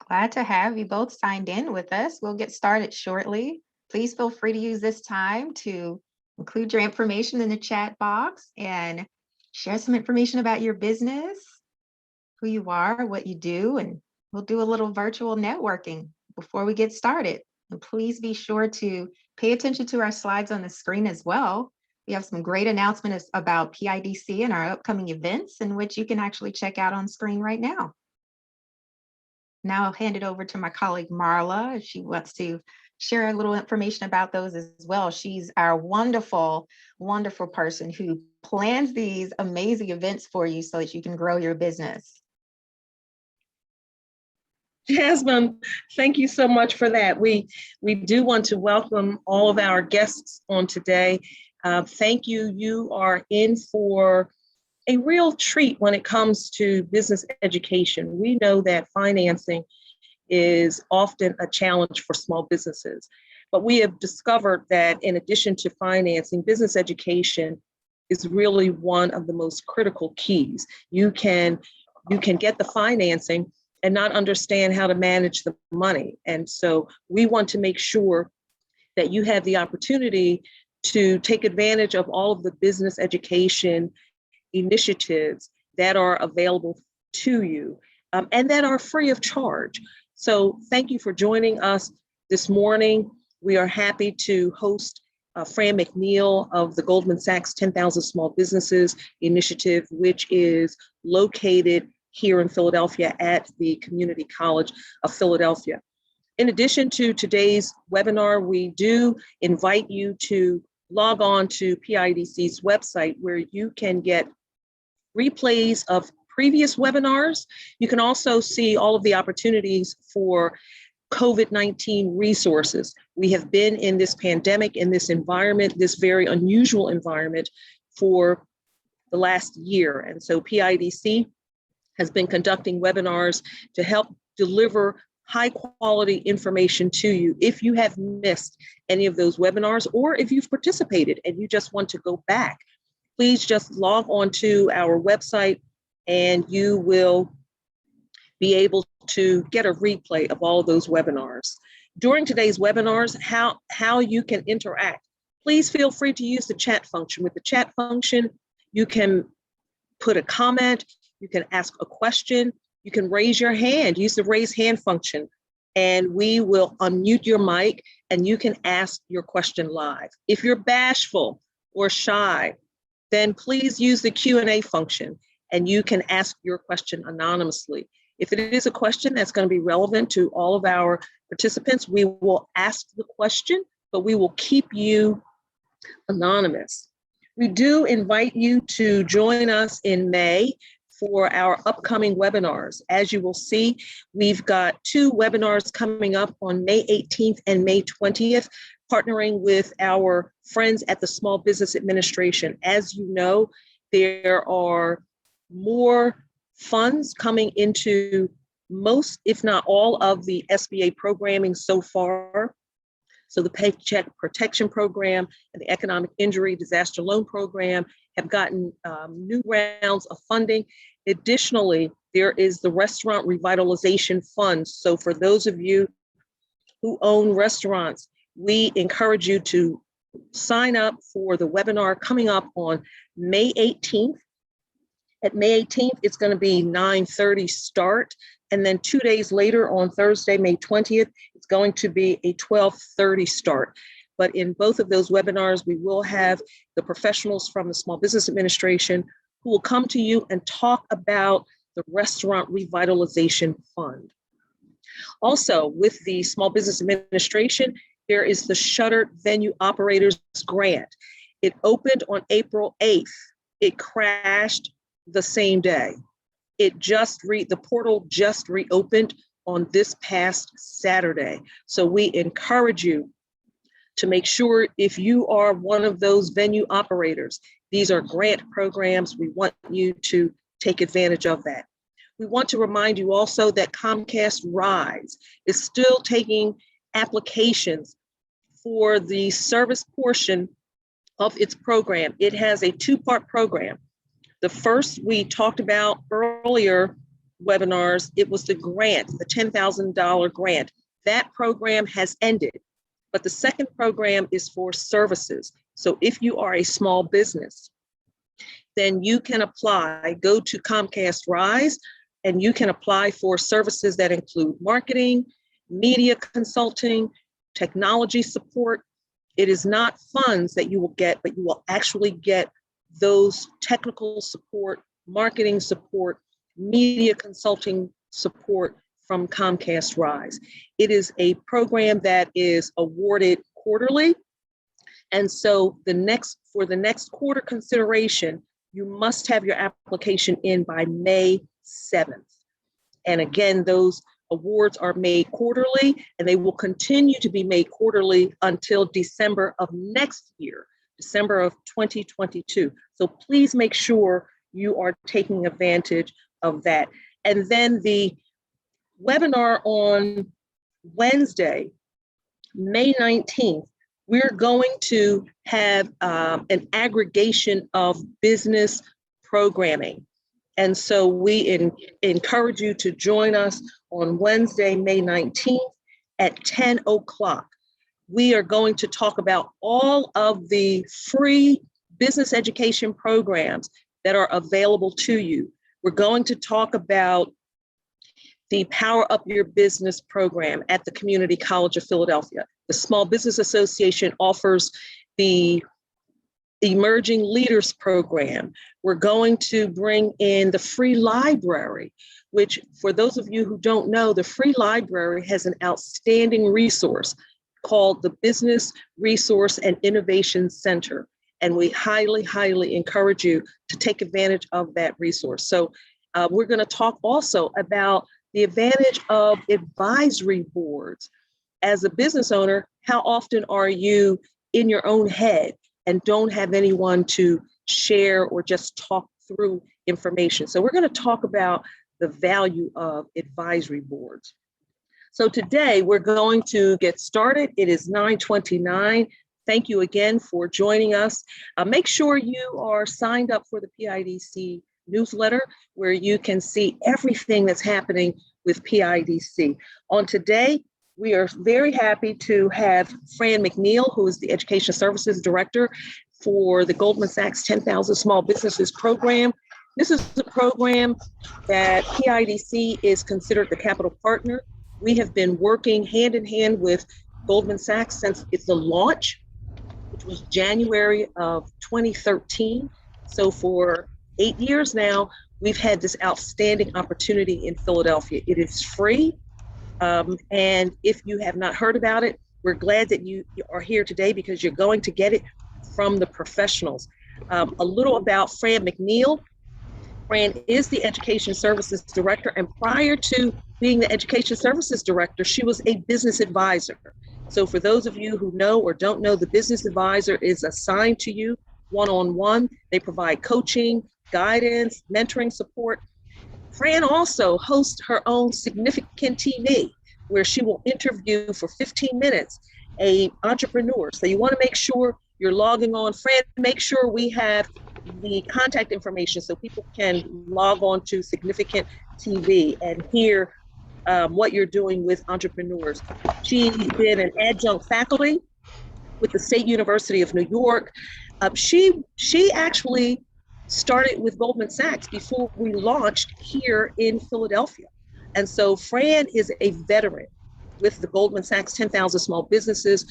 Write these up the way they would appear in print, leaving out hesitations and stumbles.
Glad to have you both signed in with us. We'll get started shortly. Please feel free to use this time to include your information in the chat box and share some information about your business, who you are, what you do, and we'll do a little virtual networking before we get started. And please be sure to pay attention to our slides on the screen as well. We have some great announcements about PIDC and our upcoming events, in which you can actually check out on screen right now. Now I'll hand it over to my colleague Marla if she wants to share a little information about those as well. She's our wonderful, wonderful person who plans these amazing events for you so that you can grow your business. Jasmine, thank you so much for that. We do want to welcome all of our guests on today. Thank you. You are in for a real treat when it comes to business education. We know that financing is often a challenge for small businesses, but we have discovered that in addition to financing, business education is really one of the most critical keys. You can get the financing and not understand how to manage the money. And so we want to make sure that you have the opportunity to take advantage of all of the business education initiatives that are available to you and that are free of charge. So thank you for joining us this morning. We are happy to host Fran McNeil of the Goldman Sachs 10,000 Small Businesses Initiative, which is located here in Philadelphia at the Community College of Philadelphia. In addition to today's webinar, we do invite you to log on to PIDC's website where you can get replays of previous webinars. You can also see all of the opportunities for COVID-19 resources. We have been in this pandemic, in this environment, this very unusual environment for the last year. And so PIDC has been conducting webinars to help deliver high quality information to you. If you have missed any of those webinars, or if you've participated and you just want to go back, please just log on to our website and you will be able to get a replay of all of those webinars. During today's webinars, how you can interact, please feel free to use the chat function. With the chat function, you can put a comment, you can ask a question, you can raise your hand, use the raise hand function, and we will unmute your mic and you can ask your question live. If you're bashful or shy, then please use the Q&A function and you can ask your question anonymously. If it is a question that's going to be relevant to all of our participants, we will ask the question, but we will keep you anonymous. We do invite you to join us in May for our upcoming webinars. As you will see, we've got 2 webinars coming up on May 18th and May 20th, partnering with our friends at the Small Business Administration. As you know, there are more funds coming into most, if not all, of the SBA programming so far. So the Paycheck Protection Program and the Economic Injury Disaster Loan Program have gotten new rounds of funding. Additionally, there is the Restaurant Revitalization Fund. So for those of you who own restaurants, we encourage you to sign up for the webinar coming up on May 18th. At May 18th, it's going to be 9:30 start. And then 2 days later on Thursday, May 20th, it's going to be a 12:30 start. But in both of those webinars, we will have the professionals from the Small Business Administration who will come to you and talk about the Restaurant Revitalization Fund. Also, with the Small Business Administration, there is the Shuttered Venue Operators Grant. It opened on April 8th. It crashed the same day. The portal just reopened on this past Saturday. So we encourage you to make sure, if you are one of those venue operators, these are grant programs. We want you to take advantage of that. We want to remind you also that Comcast Rise is still taking applications for the service portion of its program. It has a 2-part program. The first we talked about earlier webinars, it was the grant, the $10,000 grant. That program has ended, but the second program is for services. So if you are a small business, then you can apply, go to Comcast Rise, and you can apply for services that include marketing, media consulting, technology support. It is not funds that you will get, but you will actually get those technical support, marketing support, media consulting support from Comcast Rise. It is a program that is awarded quarterly. And so for the next quarter consideration, you must have your application in by May 7th. And again, those awards are made quarterly, and they will continue to be made quarterly until December of next year, December of 2022. So please make sure you are taking advantage of that. And then the webinar on Wednesday, May 19th, we're going to have an aggregation of business programming. And so we encourage you to join us on Wednesday, May 19th at 10 o'clock. We are going to talk about all of the free business education programs that are available to you. We're going to talk about the Power Up Your Business program at the Community College of Philadelphia. The Small Business Association offers the Emerging Leaders program. We're going to bring in the free library, which for those of you who don't know, the free library has an outstanding resource called the Business Resource and Innovation Center. And we highly, highly encourage you to take advantage of that resource. So we're going to talk also about the advantage of advisory boards. As a business owner, how often are you in your own head and don't have anyone to share or just talk through information? So we're going to talk about the value of advisory boards. So today we're going to get started. It is 9:29. Thank you again for joining us. Make sure you are signed up for the PIDC newsletter, where you can see everything that's happening with PIDC. On today, we are very happy to have Fran McNeil, who is the Education Services Director for the Goldman Sachs 10,000 Small Businesses program. This is a program that PIDC is considered the capital partner. We have been working hand in hand with Goldman Sachs since its launch, which was January of 2013. So for 8 years now, we've had this outstanding opportunity in Philadelphia. It is free. And if you have not heard about it, we're glad that you are here today because you're going to get it from the professionals. A little about Fran McNeil. Fran is the Education Services Director, and prior to being the Education Services Director, she was a business advisor. So for those of you who know or don't know, the business advisor is assigned to you one-on-one. They provide coaching, guidance, mentoring support. Fran also hosts her own Significant TV, where she will interview for 15 minutes an entrepreneur. So you want to make sure you're logging on. Fran, make sure we have the contact information so people can log on to Significant TV and hear what you're doing with entrepreneurs. She's been an adjunct faculty with the State University of New York. She actually started with Goldman Sachs before we launched here in Philadelphia. And so Fran is a veteran with the Goldman Sachs 10,000 Small Businesses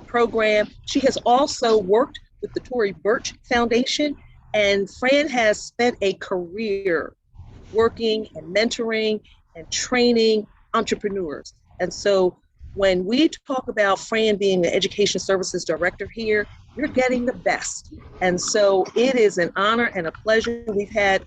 program. She has also worked with the Tory Burch Foundation, and Fran has spent a career working and mentoring and training entrepreneurs. And so when we talk about Fran being the Education Services Director here, you're getting the best. And so it is an honor and a pleasure. We've had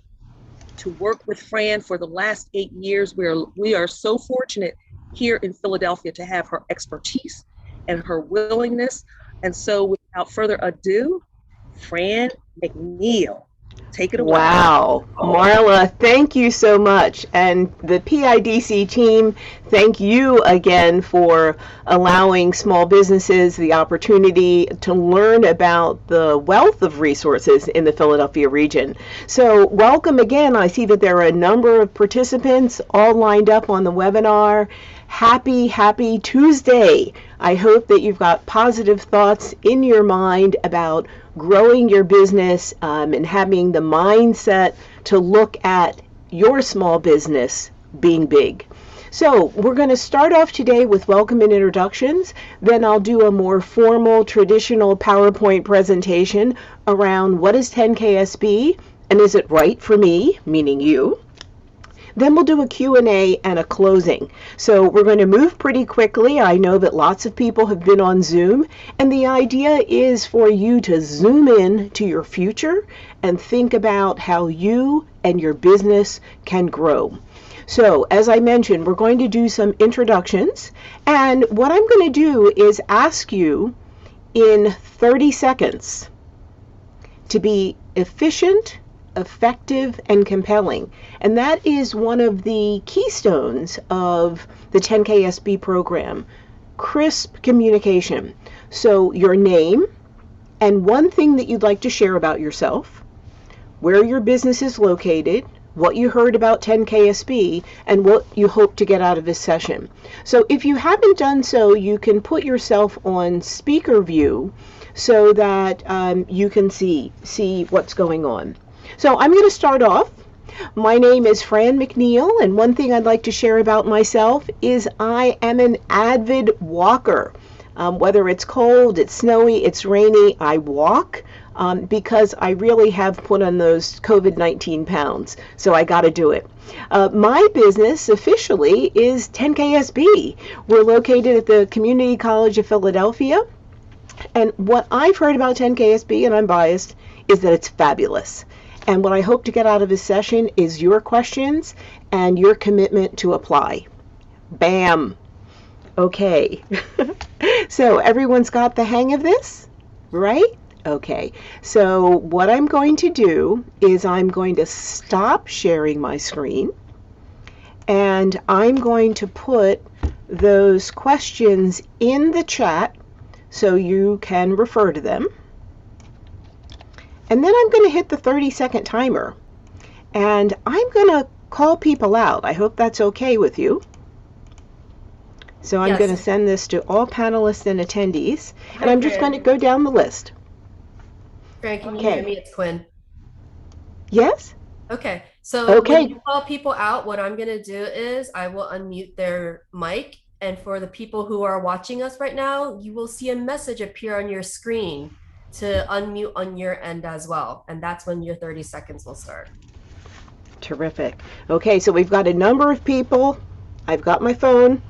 to work with Fran for the last 8 years. We are so fortunate here in Philadelphia to have her expertise and her willingness. And so without further ado, Fran McNeil. Take it away. Wow. Marla, thank you so much. And the PIDC team, thank you again for allowing small businesses the opportunity to learn about the wealth of resources in the Philadelphia region. So welcome again. I see that there are a number of participants all lined up on the webinar. Happy Tuesday. I hope that you've got positive thoughts in your mind about growing your business and having the mindset to look at your small business being big. So we're going to start off today with welcome and introductions. Then I'll do a more formal, traditional PowerPoint presentation around what is 10KSB and is it right for me, meaning you. Then we'll do a Q&A and a closing. So we're going to move pretty quickly. I know that lots of people have been on Zoom, and the idea is for you to zoom in to your future and think about how you and your business can grow. So as I mentioned, we're going to do some introductions, and what I'm going to do is ask you in 30 seconds to be efficient, effective, and compelling. And that is one of the keystones of the 10KSB program, crisp communication. So your name and one thing that you'd like to share about yourself, where your business is located, what you heard about 10KSB, and what you hope to get out of this session. So if you haven't done so, you can put yourself on speaker view so that you can see what's going on. So I'm going to start off. My name is Fran McNeil, and one thing I'd like to share about myself is I am an avid walker. Whether it's cold, it's snowy, it's rainy, I walk because I really have put on those COVID-19 pounds, so I got to do it. My business officially is 10KSB. We're located at the Community College of Philadelphia, and what I've heard about 10KSB, and I'm biased, is that it's fabulous. And what I hope to get out of this session is your questions and your commitment to apply. Bam. Okay. So everyone's got the hang of this, right? Okay. So what I'm going to do is I'm going to stop sharing my screen, and I'm going to put those questions in the chat so you can refer to them. And then I'm going to hit the 30-second timer, and I'm going to call people out. I hope that's okay with you. So I'm going to send this to all panelists and attendees, and I'm just going to go down the list. Fran, can you hear me? It's Quinn. Yes? Okay. So when you call people out, what I'm going to do is I will unmute their mic. And for the people who are watching us right now, you will see a message appear on your screen to unmute on your end as well. And that's when your 30 seconds will start. Terrific. Okay, so we've got a number of people. I've got my phone.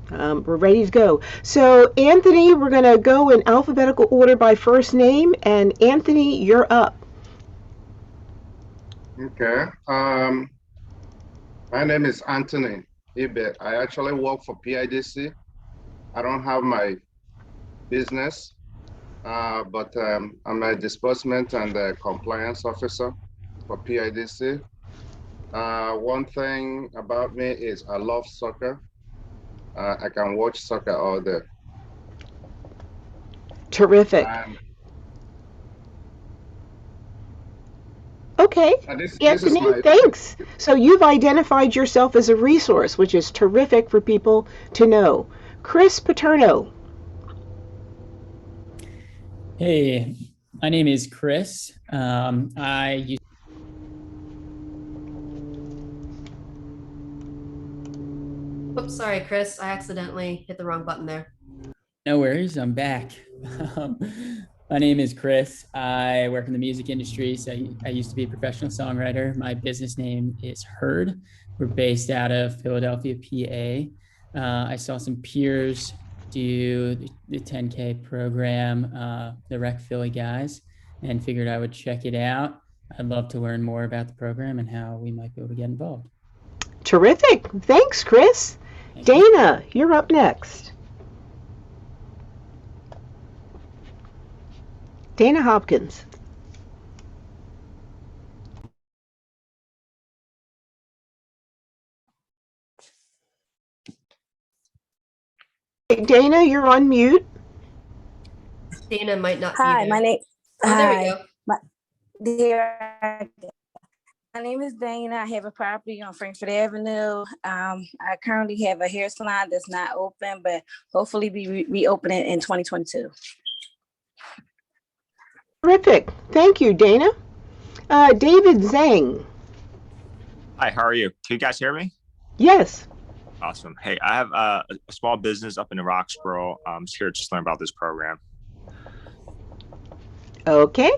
We're ready to go. So Anthony, we're going to go in alphabetical order by first name. And Anthony, you're up. Okay. My name is Anthony Ibe. I actually work for PIDC. I don't have my business. But I'm a disbursement and a compliance officer for PIDC. One thing about me is I love soccer. I can watch soccer all day. Terrific. Okay, Anthony, thanks. So you've identified yourself as a resource, which is terrific for people to know. Chris Paterno. Hey, my name is Chris. Oops, sorry, Chris. I accidentally hit the wrong button there. No worries, I'm back. My name is Chris. I work in the music industry, so I used to be a professional songwriter. My business name is Heard. We're based out of Philadelphia, PA. I saw some peers do the 10K program, the Rec Philly guys, and figured I would check it out. I'd love to learn more about the program and how we might be able to get involved. Terrific. Thanks, Chris. Dana, you're up next. Dana Hopkins. Dana, you're on mute. Dana might not Hi, be my there. name. Oh, there we Hi, go. my name is Dana. I have a property on Frankfurt Avenue. I currently have a hair salon that's not open, but hopefully be reopening in 2022. Terrific. Thank you, Dana. David Zhang. Hi, how are you? Can you guys hear me? Yes. Awesome. Hey, I have a small business up in Roxborough. I'm just here to just learn about this program. Okay.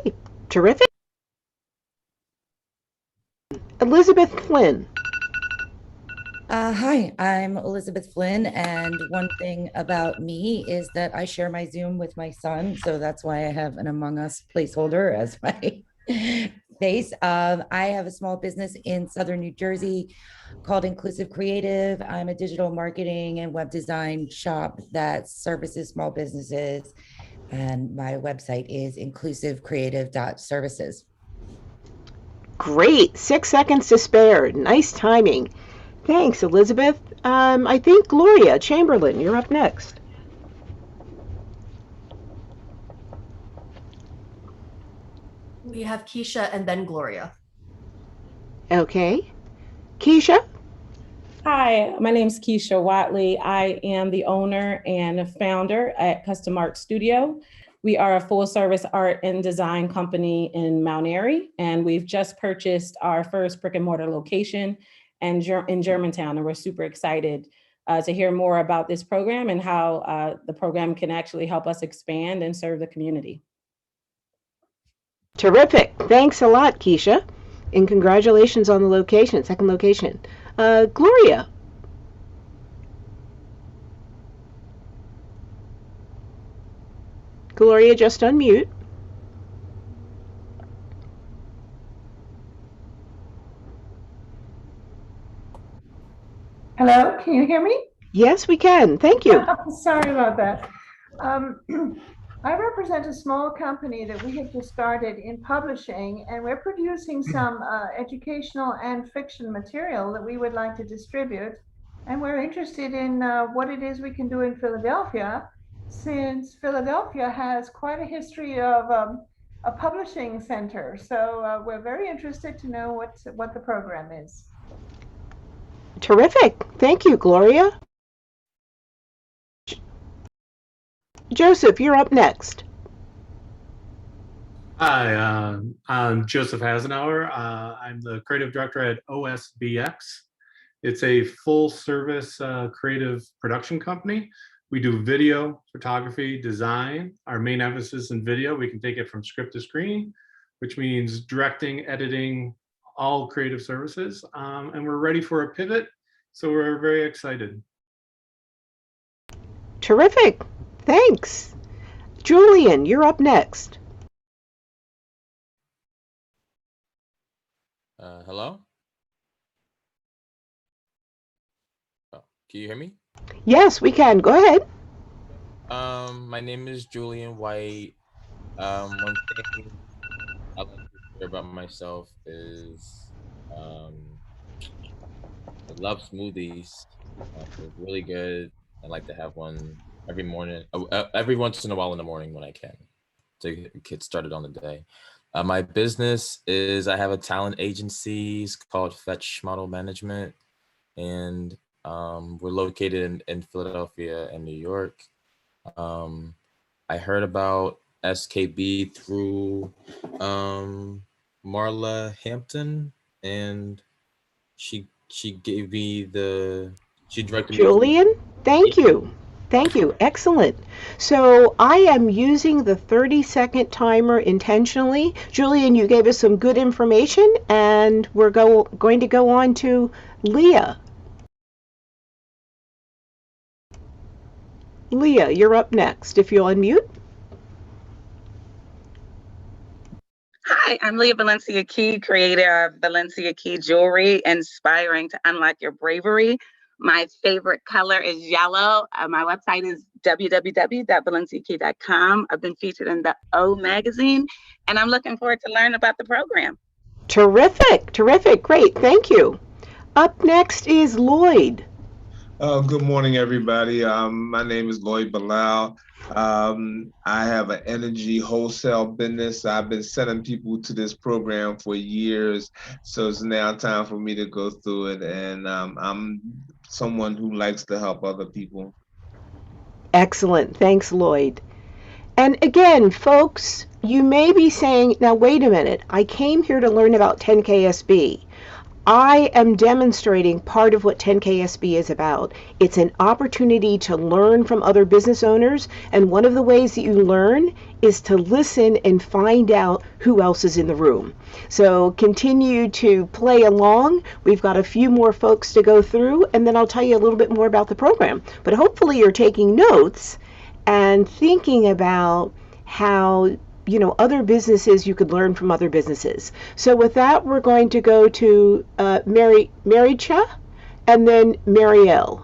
Terrific. Elizabeth Flynn. Hi, I'm Elizabeth Flynn, and one thing about me is that I share my Zoom with my son, so that's why I have an Among Us placeholder as my face. I have a small business in Southern New Jersey called Inclusive Creative. I'm a digital marketing and web design shop that services small businesses, and my website is inclusivecreative.services. Great. 6 seconds to spare. Nice timing. Thanks, Elizabeth. I think Gloria Chamberlain, you're up next. We have Keisha and then Gloria. Okay. Keisha? Hi, my name is Keisha Watley. I am the owner and founder at Custom Art Studio. We are a full-service art and design company in Mount Airy, and we've just purchased our first brick and mortar location in Germantown, and we're super excited to hear more about this program and how the program can actually help us expand and serve the community. Terrific. Thanks a lot, Keisha. And congratulations on the location, second location. Gloria. Gloria, just unmute. Hello, can you hear me? Yes, we can. Thank you. Sorry about that. I represent a small company that we have just started in publishing, and we're producing some educational and fiction material that we would like to distribute. And we're interested in what it is we can do in Philadelphia, since Philadelphia has quite a history of a publishing center. So we're very interested to know what the program is. Terrific. Thank you, Gloria. Joseph, you're up next. Hi, I'm Joseph Hasenauer. I'm the creative director at OSBX. It's a full service creative production company. We do video, photography, design. Our main emphasis in video, we can take it from script to screen, which means directing, editing, all creative services. And we're ready for a pivot, so we're very excited. Terrific. Thanks. Julian, you're up next. Hello? Oh, can you hear me? Yes, we can. Go ahead. My name is Julian White. One thing I like to share about myself is I love smoothies. They're really good. I like to have one every morning, every once in a while in the morning when I can, to get started on the day. My business is, I have a talent agency. It's called Fetch Model Management, and we're located in Philadelphia and New York. I heard about SKB through Marla Hampton, and she gave me she directed me. Julian, thank you. Thank you. Excellent. So I am using the 30-second timer intentionally. Julian, you gave us some good information, and we're going to go on to Leah. Leah, you're up next, if you'll unmute. Hi, I'm Leah Valencia Key, creator of Valencia Key Jewelry, inspiring to unlock your bravery. My favorite color is yellow. My website is www.valenciakey.com. I've been featured in the O magazine, and I'm looking forward to learn about the program. Terrific, terrific, great, thank you. Up next is Lloyd. Good morning, everybody. My name is Lloyd Bilal. I have an energy wholesale business. I've been sending people to this program for years, so it's now time for me to go through it. And I'm someone who likes to help other people. Excellent. Thanks, Lloyd. And again, folks, you may be saying, now wait a minute, I came here to learn about 10KSB. I am demonstrating part of what 10KSB is about. It's an opportunity to learn from other business owners, and one of the ways that you learn is to listen and find out who else is in the room. So continue to play along. We've got a few more folks to go through, and then I'll tell you a little bit more about the program. But hopefully you're taking notes and thinking about how other businesses, you could learn from other businesses. So with that, we're going to go to Maricha and then Marielle.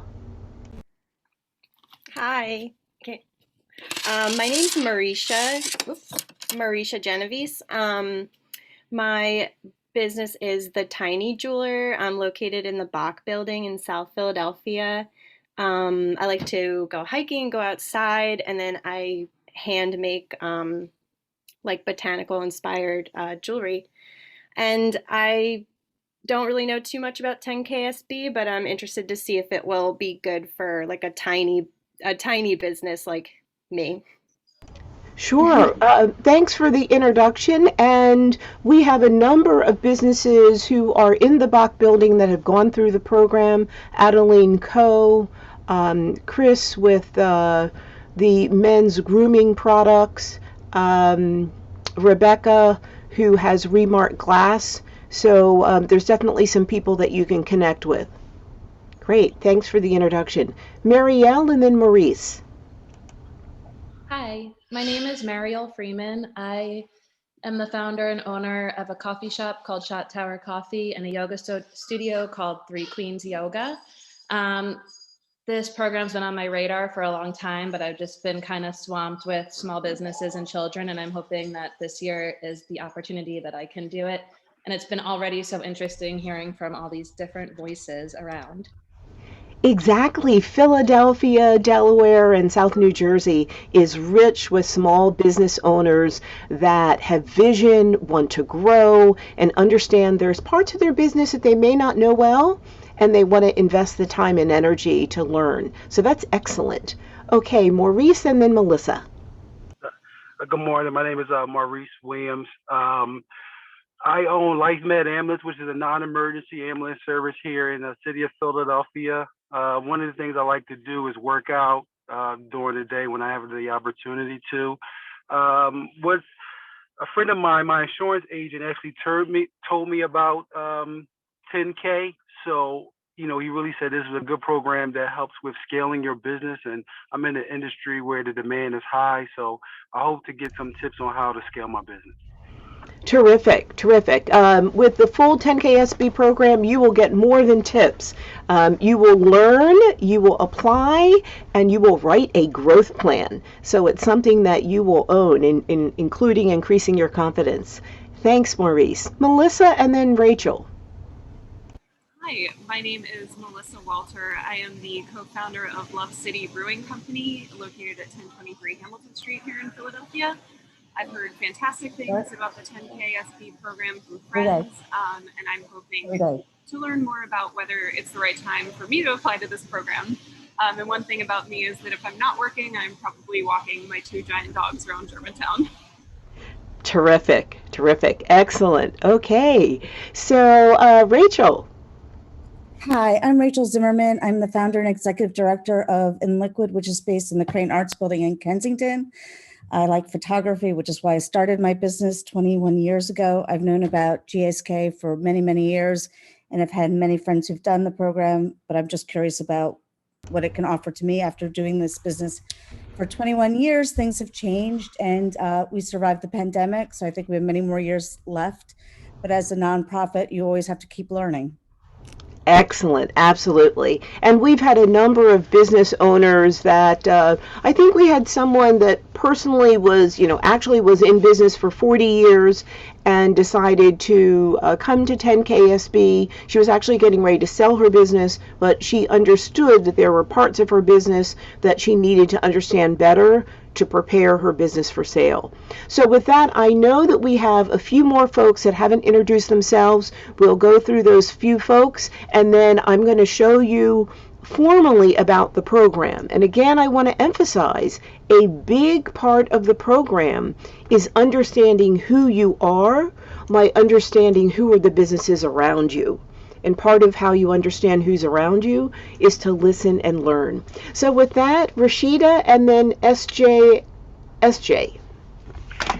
Hi. Okay. My name's Marisha Genovese. My business is The Tiny Jeweler. I'm located in the Bach Building in South Philadelphia. I like to go hiking, go outside, and then I hand make like botanical inspired jewelry. And I don't really know too much about 10KSB, but I'm interested to see if it will be good for like a tiny business like me. Sure. Thanks for the introduction. And we have a number of businesses who are in the Bach Building that have gone through the program. Adeline Coe, Chris with the men's grooming products, Rebecca, who has Remark Glass. So there's definitely some people that you can connect with. Great. Thanks for the introduction. Marielle and then Maurice. Hi, my name is Marielle Freeman. I am the founder and owner of a coffee shop called Shot Tower Coffee and a yoga studio called Three Queens Yoga. This program's been on my radar for a long time, but I've just been kind of swamped with small businesses and children, and I'm hoping that this year is the opportunity that I can do it. And it's been already so interesting hearing from all these different voices around. Exactly. Philadelphia, Delaware, and South New Jersey is rich with small business owners that have vision, want to grow, and understand there's parts of their business that they may not know well, and they want to invest the time and energy to learn. So that's excellent. Okay, Maurice and then Melissa. Good morning. My name is Maurice Williams. I own LifeMed Ambulance, which is a non-emergency ambulance service here in the city of Philadelphia. One of the things I like to do is work out during the day when I have the opportunity to. What a friend of mine, my insurance agent, actually told me about 10K. So, he really said this is a good program that helps with scaling your business. And I'm in an industry where the demand is high. So I hope to get some tips on how to scale my business. Terrific, terrific. With the full 10KSB program, you will get more than tips. You will learn, you will apply, and you will write a growth plan. So it's something that you will own, including increasing your confidence. Thanks, Maurice. Melissa and then Rachel. Hi, my name is Melissa Walter. I am the co-founder of Love City Brewing Company, located at 1023 Hamilton Street here in Philadelphia. I've heard fantastic things about the 10KSB program from friends, and I'm hoping to learn more about whether it's the right time for me to apply to this program. And one thing about me is that if I'm not working, I'm probably walking my 2 giant dogs around Germantown. Terrific, terrific, excellent. Okay, so Rachel. Hi, I'm Rachel Zimmerman. I'm the founder and executive director of In Liquid, which is based in the Crane Arts Building in Kensington. I like photography, which is why I started my business 21 years ago. I've known about GSK for many, many years, and I've had many friends who've done the program, but I'm just curious about what it can offer to me after doing this business for 21 years. Things have changed, and we survived the pandemic, so I think we have many more years left. But as a nonprofit, you always have to keep learning. Excellent, absolutely. And we've had a number of business owners that I think we had someone that personally was, actually was in business for 40 years and decided to come to 10KSB. She was actually getting ready to sell her business, but she understood that there were parts of her business that she needed to understand better to prepare her business for sale. So with that, I know that we have a few more folks that haven't introduced themselves. We'll go through those few folks, and then I'm going to show you formally about the program. And again, I want to emphasize a big part of the program is understanding who you are, by understanding who are the businesses around you. And part of how you understand who's around you is to listen and learn. So with that, Rashida and then SJ.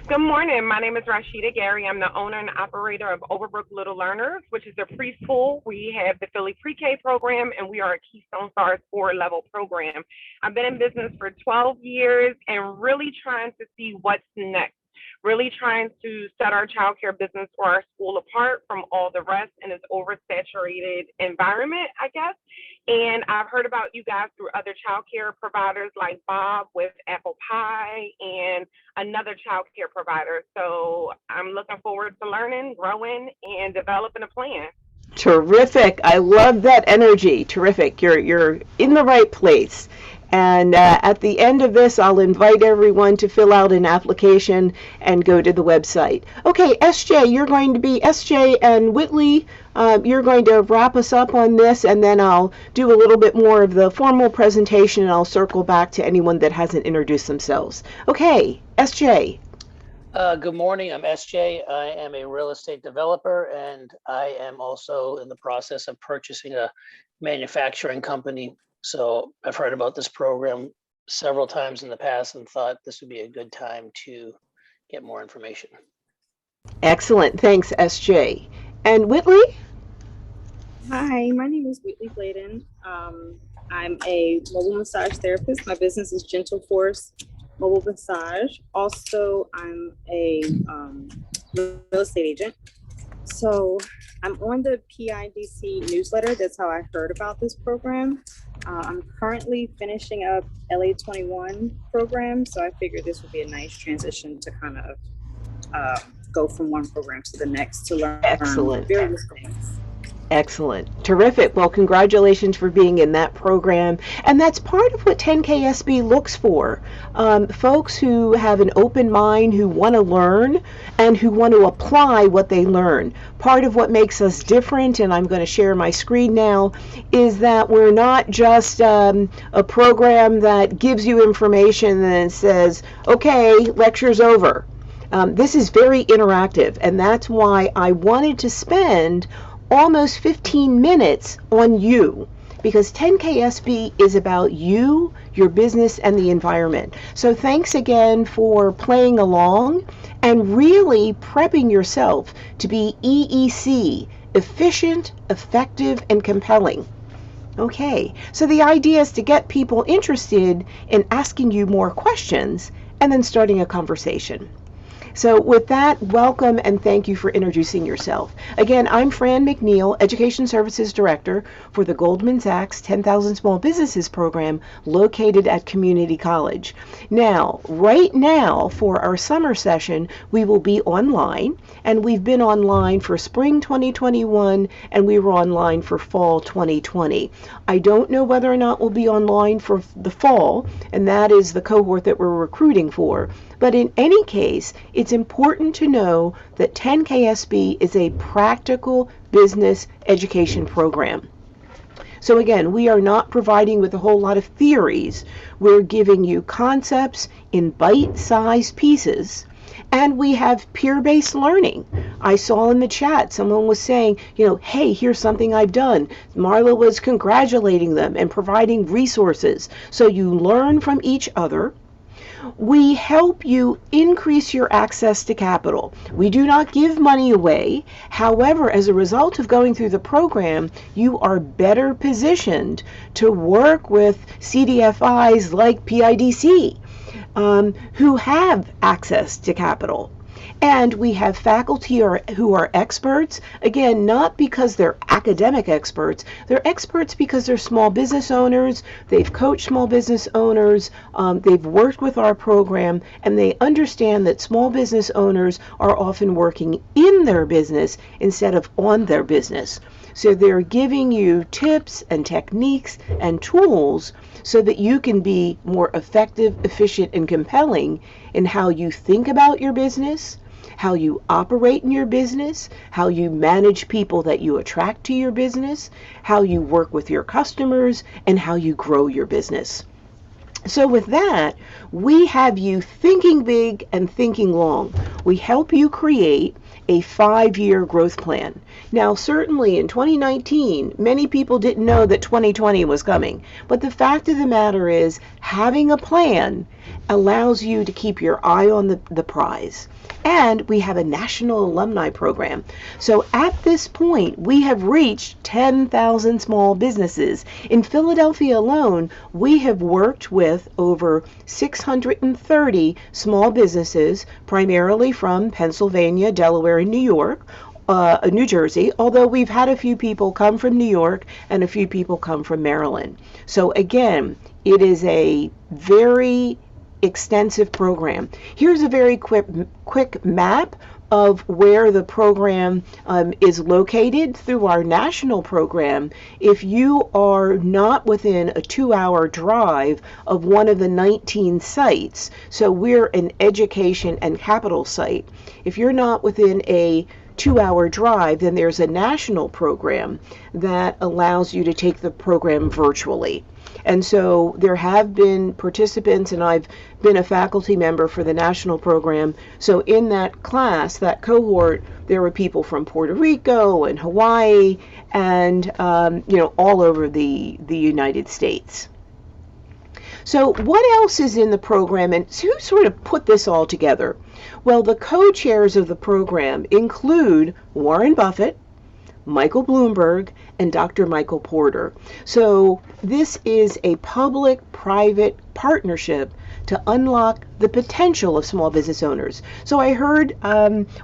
Good morning. My name is Rashida Gary. I'm the owner and operator of Overbrook Little Learners, which is a preschool. We have the Philly Pre-K program, and we are a Keystone Stars 4-level program. I've been in business for 12 years and really trying to see what's next. Really trying to set our childcare business or our school apart from all the rest in this oversaturated environment, I guess. And I've heard about you guys through other childcare providers like Bob with Apple Pie and another childcare provider. So I'm looking forward to learning, growing, and developing a plan. Terrific. I love that energy. Terrific. You're in the right place. And at the end of this, I'll invite everyone to fill out an application and go to the website. Okay, SJ and Whitley, you're going to wrap us up on this, and then I'll do a little bit more of the formal presentation, and I'll circle back to anyone that hasn't introduced themselves. Okay, SJ. Good morning, I'm SJ. I am a real estate developer, and I am also in the process of purchasing a manufacturing company. So I've heard about this program several times in the past and thought this would be a good time to get more information. Excellent. Thanks, SJ. And Whitley? Hi, my name is Whitley Bladen. I'm a mobile massage therapist. My business is Gentle Force Mobile Massage. Also, I'm a real estate agent. So I'm on the PIDC newsletter. That's how I heard about this program. I'm currently finishing up LA21 program. So I figured this would be a nice transition to kind of go from one program to the next to learn various things. Excellent. Terrific. Well, congratulations for being in that program. And that's part of what 10KSB looks for. Folks who have an open mind, who want to learn, and who want to apply what they learn. Part of what makes us different, and I'm going to share my screen now, is that we're not just a program that gives you information and says, okay, lecture's over. This is very interactive, and that's why I wanted to spend almost 15 minutes on you, because 10KSB is about you, your business, and the environment. So thanks again for playing along and really prepping yourself to be EEC, efficient, effective, and compelling. Okay, so the idea is to get people interested in asking you more questions and then starting a conversation. So with that, welcome and thank you for introducing yourself. Again, I'm Fran McNeil, Education Services Director for the Goldman Sachs 10,000 Small Businesses program located at Community College. Now, right now for our summer session, we will be online, and we've been online for spring 2021, and we were online for fall 2020. I don't know whether or not we'll be online for the fall, and that is the cohort that we're recruiting for. But in any case, it's important to know that 10KSB is a practical business education program. So again, we are not providing with a whole lot of theories. We're giving you concepts in bite-sized pieces, and we have peer-based learning. I saw in the chat someone was saying, hey, here's something I've done. Marla was congratulating them and providing resources. So you learn from each other. We help you increase your access to capital. We do not give money away. However, as a result of going through the program, you are better positioned to work with CDFIs like PIDC, who have access to capital. And we have faculty who are experts, again, not because they're academic experts, they're experts because they're small business owners, they've coached small business owners, they've worked with our program, and they understand that small business owners are often working in their business instead of on their business. So they're giving you tips and techniques and tools so that you can be more effective, efficient, and compelling in how you think about your business, how you operate in your business, how you manage people that you attract to your business, how you work with your customers, and how you grow your business. So with that, we have you thinking big and thinking long. We help you create a 5-year growth plan. Now, certainly in 2019, many people didn't know that 2020 was coming. But the fact of the matter is, having a plan allows you to keep your eye on the prize. And we have a national alumni program. So at this point, we have reached 10,000 small businesses. In Philadelphia alone, we have worked with over 630 small businesses, primarily from Pennsylvania, Delaware, and New York, New Jersey, although we've had a few people come from New York and a few people come from Maryland. So again, it is a very extensive program. Here's a very quick map of where the program is located through our national program. If you are not within a 2-hour drive of one of the 19 sites, so we're an education and capital site, if you're not within a 2-hour drive, then there's a national program that allows you to take the program virtually. And so there have been participants, and I've been a faculty member for the national program. So in that class, that cohort, there were people from Puerto Rico and Hawaii and, all over the United States. So what else is in the program, and who sort of put this all together? Well, the co-chairs of the program include Warren Buffett, Michael Bloomberg, and Dr. Michael Porter. So this is a public-private partnership to unlock the potential of small business owners. So I heard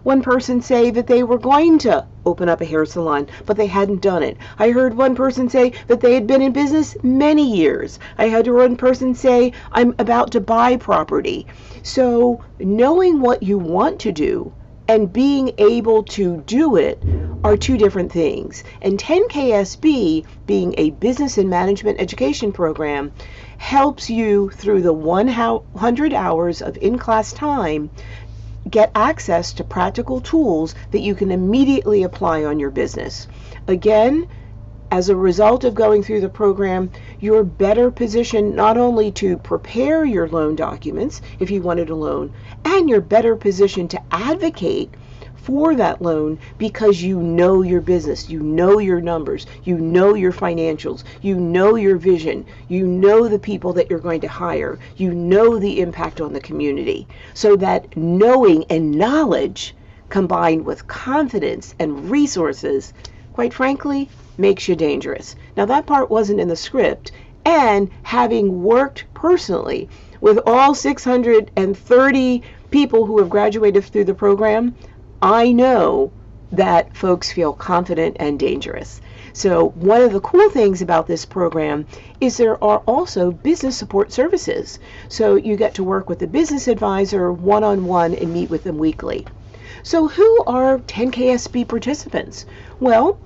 one person say that they were going to open up a hair salon, but they hadn't done it. I heard one person say that they had been in business many years. I heard one person say, I'm about to buy property. So knowing what you want to do and being able to do it are two different things. And 10KSB, being a business and management education program, helps you through the 100 hours of in-class time get access to practical tools that you can immediately apply on your business. Again, as a result of going through the program, you're better positioned not only to prepare your loan documents if you wanted a loan, and you're better positioned to advocate for that loan because you know your business, you know your numbers, you know your financials, you know your vision, you know the people that you're going to hire, you know the impact on the community. So that knowing and knowledge combined with confidence and resources, quite frankly, makes you dangerous. Now that part wasn't in the script, and having worked personally with all 630 people who have graduated through the program, I know that folks feel confident and dangerous. So one of the cool things about this program is there are also business support services. So you get to work with a business advisor one-on-one and meet with them weekly. So who are 10KSB participants? Well,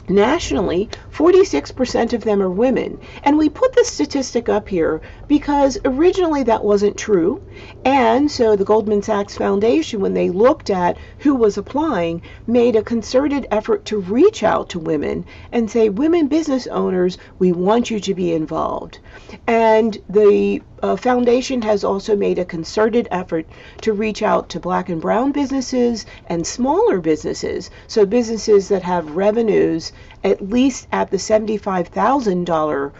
nationally, 46% of them are women. And we put this statistic up here because originally that wasn't true. And so the Goldman Sachs Foundation, when they looked at who was applying, made a concerted effort to reach out to women and say, women business owners, we want you to be involved. And the foundation has also made a concerted effort to reach out to Black and brown businesses and smaller businesses, so businesses that have revenues at least at the $75,000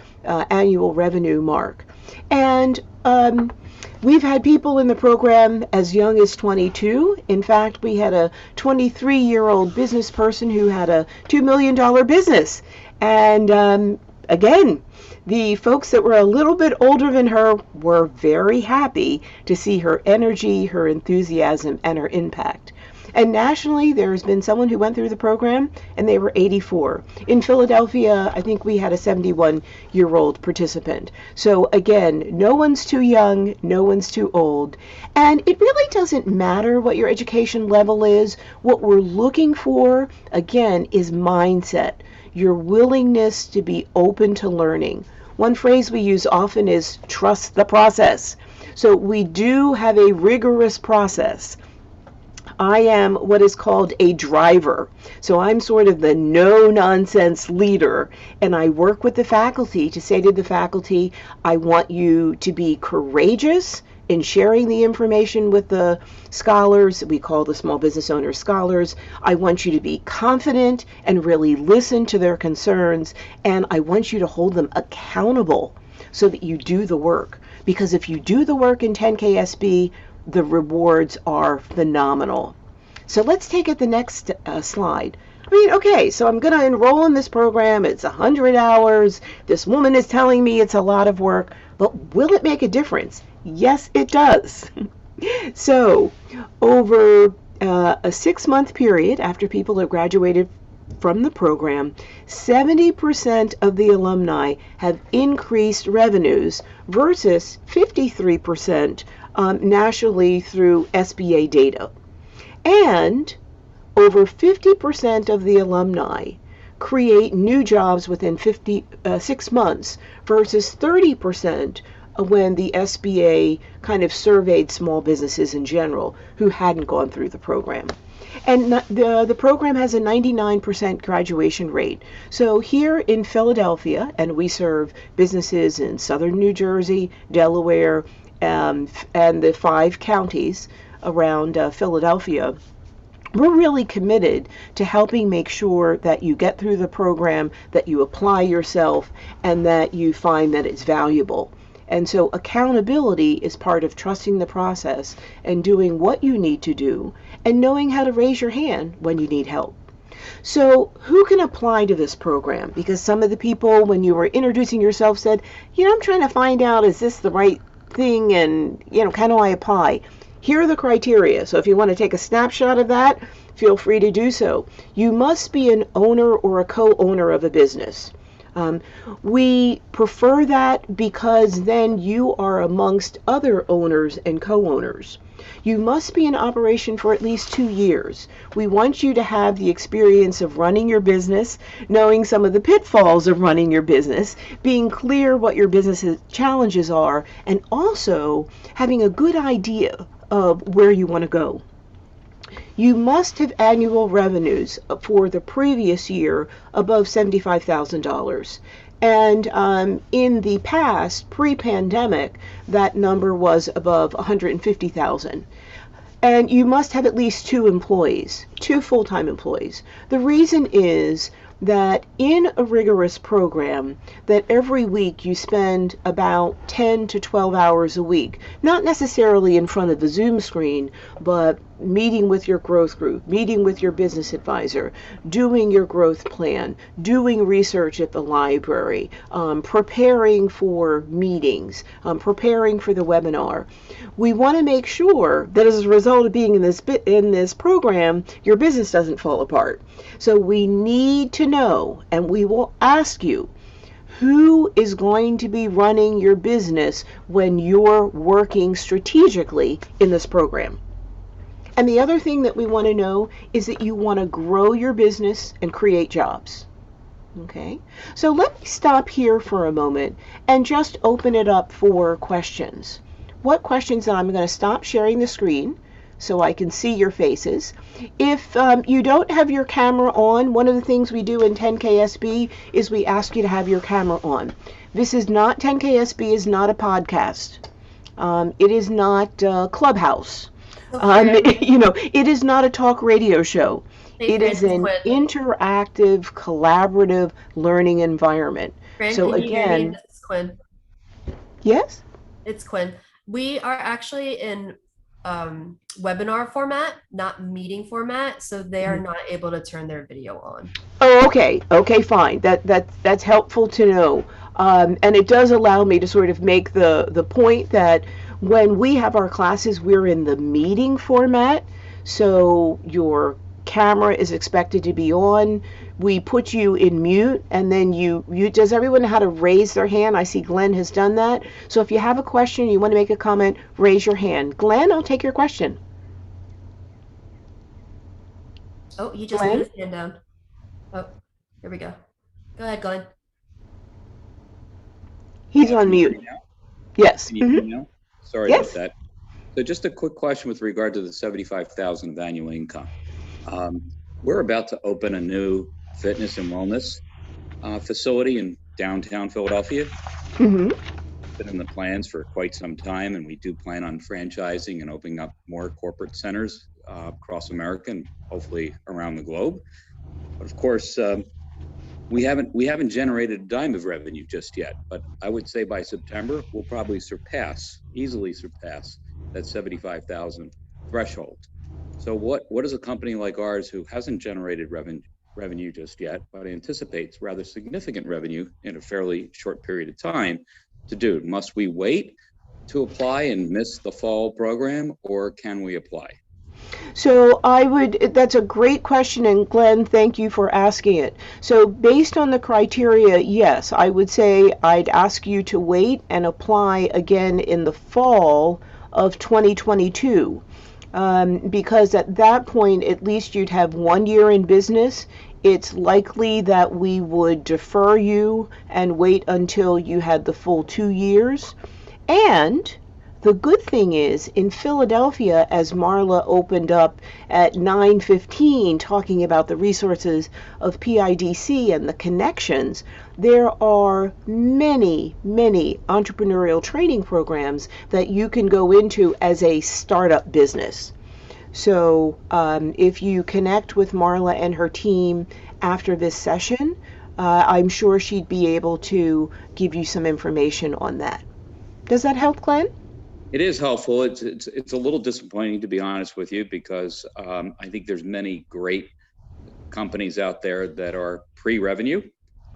annual revenue mark. And we've had people in the program as young as 22. In fact, we had a 23-year-old business person who had a $2 million business. And again, the folks that were a little bit older than her were very happy to see her energy, her enthusiasm, and her impact. And nationally, there's been someone who went through the program and they were 84. In Philadelphia, I think we had a 71-year-old participant. So again, no one's too young, no one's too old. And it really doesn't matter what your education level is. What we're looking for, again, is mindset, your willingness to be open to learning. One phrase we use often is trust the process. So we do have a rigorous process. I am what is called a driver. So I'm sort of the no-nonsense leader, and I work with the faculty to say to the faculty, I want you to be courageous in sharing the information with the scholars. We call the small business owners scholars. I want you to be confident and really listen to their concerns, and I want you to hold them accountable so that you do the work. Because if you do the work in 10KSB, the rewards are phenomenal. So let's take it the next slide. I mean, okay, so I'm going to enroll in this program. It's 100 hours. This woman is telling me it's a lot of work, but will it make a difference? Yes, it does. So over a 6-month period after people have graduated from the program, 70% of the alumni have increased revenues versus 53% nationally through SBA data. And over 50% of the alumni create new jobs within 6 months versus 30% when the SBA kind of surveyed small businesses in general who hadn't gone through the program. And the program has a 99% graduation rate. So here in Philadelphia, and we serve businesses in southern New Jersey, Delaware, and the 5 counties around Philadelphia, we're really committed to helping make sure that you get through the program, that you apply yourself, and that you find that it's valuable. And so accountability is part of trusting the process and doing what you need to do and knowing how to raise your hand when you need help. So who can apply to this program? Because some of the people, when you were introducing yourself, said, I'm trying to find out, is this the right thing? And, how do I apply? Here are the criteria. So if you want to take a snapshot of that, feel free to do so. You must be an owner or a co-owner of a business. We prefer that because then you are amongst other owners and co-owners. You must be in operation for at least 2 years. We want you to have the experience of running your business, knowing some of the pitfalls of running your business, being clear what your business's challenges are, and also having a good idea of where you want to go. You must have annual revenues for the previous year above $75,000. And in the past, pre-pandemic, that number was above $150,000. And you must have at least 2 employees, 2 full-time employees. The reason is that in a rigorous program, that every week you spend about 10 to 12 hours a week, not necessarily in front of the Zoom screen, but meeting with your growth group, meeting with your business advisor, doing your growth plan, doing research at the library, preparing for meetings, preparing for the webinar. We want to make sure that as a result of being in this program, your business doesn't fall apart. So we need to know, and we will ask you, who is going to be running your business when you're working strategically in this program? And the other thing that we want to know is that you want to grow your business and create jobs. Okay, so let me stop here for a moment and just open it up for questions. What questions? And I'm going to stop sharing the screen so I can see your faces. If you don't have your camera on, one of the things we do in 10KSB is we ask you to have your camera on. This is not, 10KSB is not a podcast. It is not Clubhouse. It is not a talk radio show. It is an interactive, collaborative learning environment. So again, this is Quinn. Yes? It's Quinn. We are actually in webinar format, not meeting format, so they are not able to turn their video on. Oh, okay. Okay, fine. That's helpful to know. And it does allow me to sort of make the point that when we have our classes, we're in the meeting format. So your camera is expected to be on. We put you in mute, and then you does everyone know how to raise their hand? I see Glenn has done that. So if you have a question, you want to make a comment, raise your hand. Glenn, I'll take your question. Oh, he just put his hand down. Oh, here we go. Go ahead, Glenn. He's on mute. Yes. Can you hear me now? Sorry Yes. about that. So just a quick question with regard to the $75,000 of annual income. We're about to open a new fitness and wellness facility in downtown Philadelphia. Mm-hmm. Been in the plans for quite some time, and we do plan on franchising and opening up more corporate centers across America and hopefully around the globe. But of course, we haven't generated a dime of revenue just yet. But I would say by September we'll probably easily surpass that 75,000 threshold. So what does a company like ours, who hasn't generated revenue just yet, but anticipates rather significant revenue in a fairly short period of time, to do? Must we wait to apply and miss the fall program, or can we apply? So that's a great question, and Glenn, thank you for asking it. So based on the criteria, yes, I would say I'd ask you to wait and apply again in the fall of 2022. Because at that point, at least you'd have 1 year in business. It's likely that we would defer you and wait until you had the full 2 years. And the good thing is, in Philadelphia, as Marla opened up at 9:15 talking about the resources of PIDC and the connections, there are many, many entrepreneurial training programs that you can go into as a startup business. So if you connect with Marla and her team after this session, I'm sure she'd be able to give you some information on that. Does that help, Glenn? It is helpful. It's a little disappointing, to be honest with you, because I think there's many great companies out there that are pre-revenue,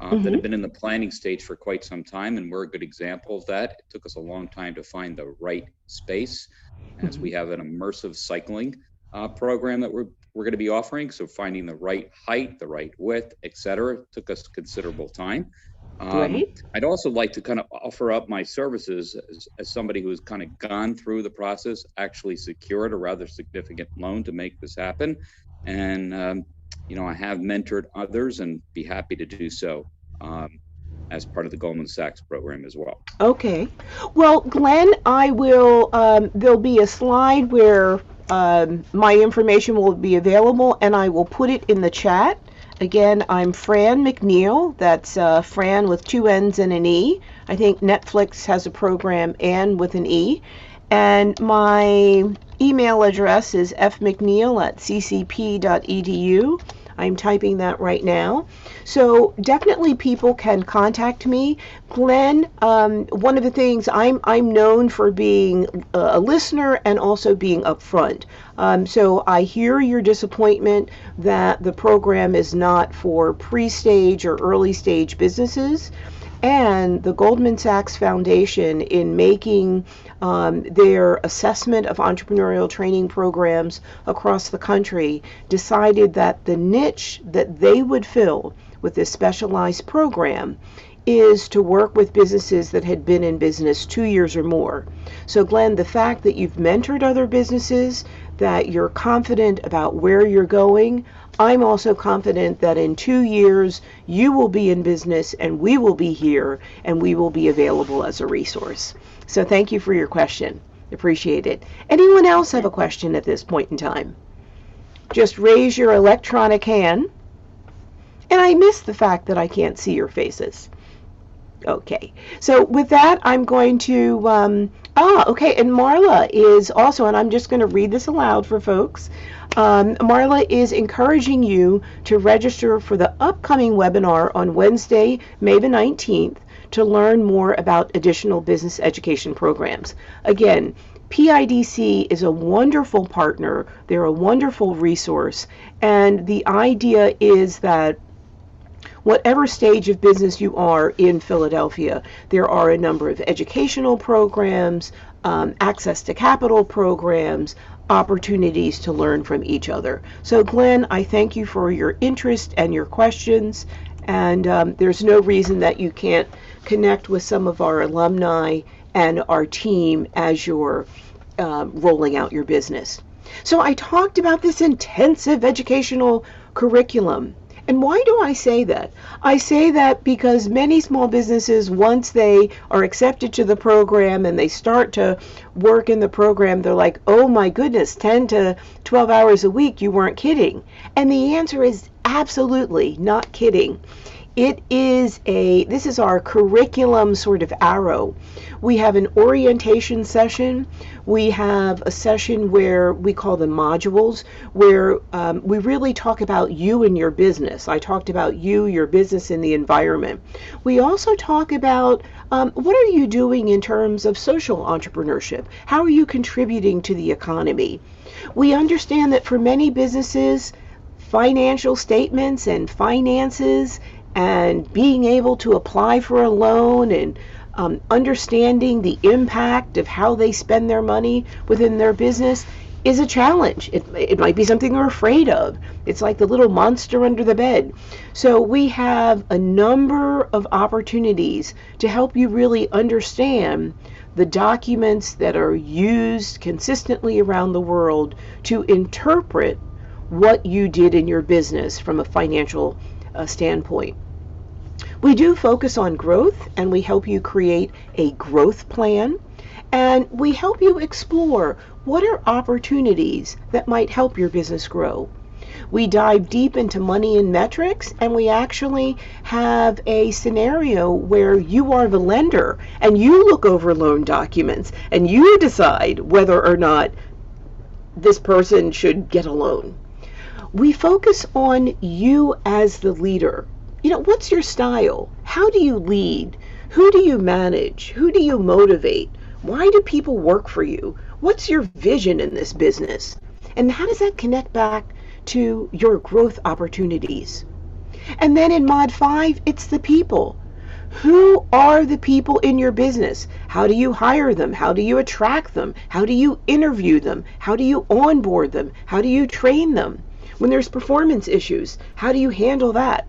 that have been in the planning stage for quite some time, and we're a good example of that. It took us a long time to find the right space, as we have an immersive cycling program that we're going to be offering. So finding the right height, the right width, etc., took us considerable time. I'd also like to kind of offer up my services as somebody who's kind of gone through the process, actually secured a rather significant loan to make this happen. And, I have mentored others and be happy to do so as part of the Goldman Sachs program as well. Okay. Well, Glenn, I will, there'll be a slide where my information will be available, and I will put it in the chat. Again, I'm Fran McNeil. That's Fran with 2 N's and an E. I think Netflix has a program and with an E. And my email address is fmcneil@ccp.edu. I'm typing that right now. So definitely people can contact me. Glenn, one of the things I'm known for being a listener and also being upfront. So I hear your disappointment that the program is not for pre-stage or early stage businesses. And the Goldman Sachs Foundation, in making their assessment of entrepreneurial training programs across the country, decided that the niche that they would fill with this specialized program is to work with businesses that had been in business 2 years or more. So Glenn, the fact that you've mentored other businesses, that you're confident about where you're going, I'm also confident that in 2 years you will be in business and we will be here and we will be available as a resource. So thank you for your question. Appreciate it. Anyone else have a question at this point in time? Just raise your electronic hand. And I miss the fact that I can't see your faces. Okay, so with that, I'm going to, okay, and Marla is also, and I'm just going to read this aloud for folks. Marla is encouraging you to register for the upcoming webinar on Wednesday, May the 19th, to learn more about additional business education programs. Again, PIDC is a wonderful partner. They're a wonderful resource. And the idea is that whatever stage of business you are in Philadelphia, there are a number of educational programs, access to capital programs, opportunities to learn from each other. So Glenn, I thank you for your interest and your questions. And there's no reason that you can't connect with some of our alumni and our team as you're rolling out your business. So I talked about this intensive educational curriculum. And why do I say that? I say that because many small businesses, once they are accepted to the program and they start to work in the program, they're like, oh my goodness, 10 to 12 hours a week, you weren't kidding. And the answer is absolutely not kidding. This is our curriculum sort of arrow. We have an orientation session. We have a session where we call them modules, where we really talk about you and your business. I talked about you, your business, and the environment. We also talk about what are you doing in terms of social entrepreneurship? How are you contributing to the economy? We understand that for many businesses, financial statements and finances and being able to apply for a loan and understanding the impact of how they spend their money within their business is a challenge. It might be something they're afraid of. It's like the little monster under the bed. So we have a number of opportunities to help you really understand the documents that are used consistently around the world to interpret what you did in your business from a financial standpoint. We do focus on growth, and we help you create a growth plan, and we help you explore what are opportunities that might help your business grow. We dive deep into money and metrics, and we actually have a scenario where you are the lender and you look over loan documents and you decide whether or not this person should get a loan. We focus on you as the leader. You know, what's your style? How do you lead? Who do you manage? Who do you motivate? Why do people work for you? What's your vision in this business? And how does that connect back to your growth opportunities? And then in Mod 5, it's the people. Who are the people in your business? How do you hire them? How do you attract them? How do you interview them? How do you onboard them? How do you train them? When there's performance issues, how do you handle that?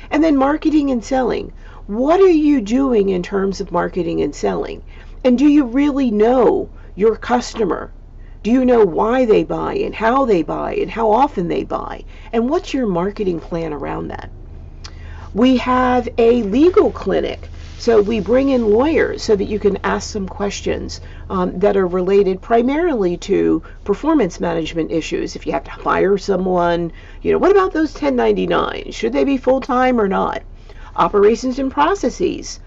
And then marketing and selling. What are you doing in terms of marketing and selling? And do you really know your customer? Do you know why they buy and how often they buy? And what's your marketing plan around that? We have a legal clinic. So we bring in lawyers so that you can ask some questions that are related primarily to performance management issues. If you have to hire someone, what about those 1099s? Should they be full-time or not? Operations and processes.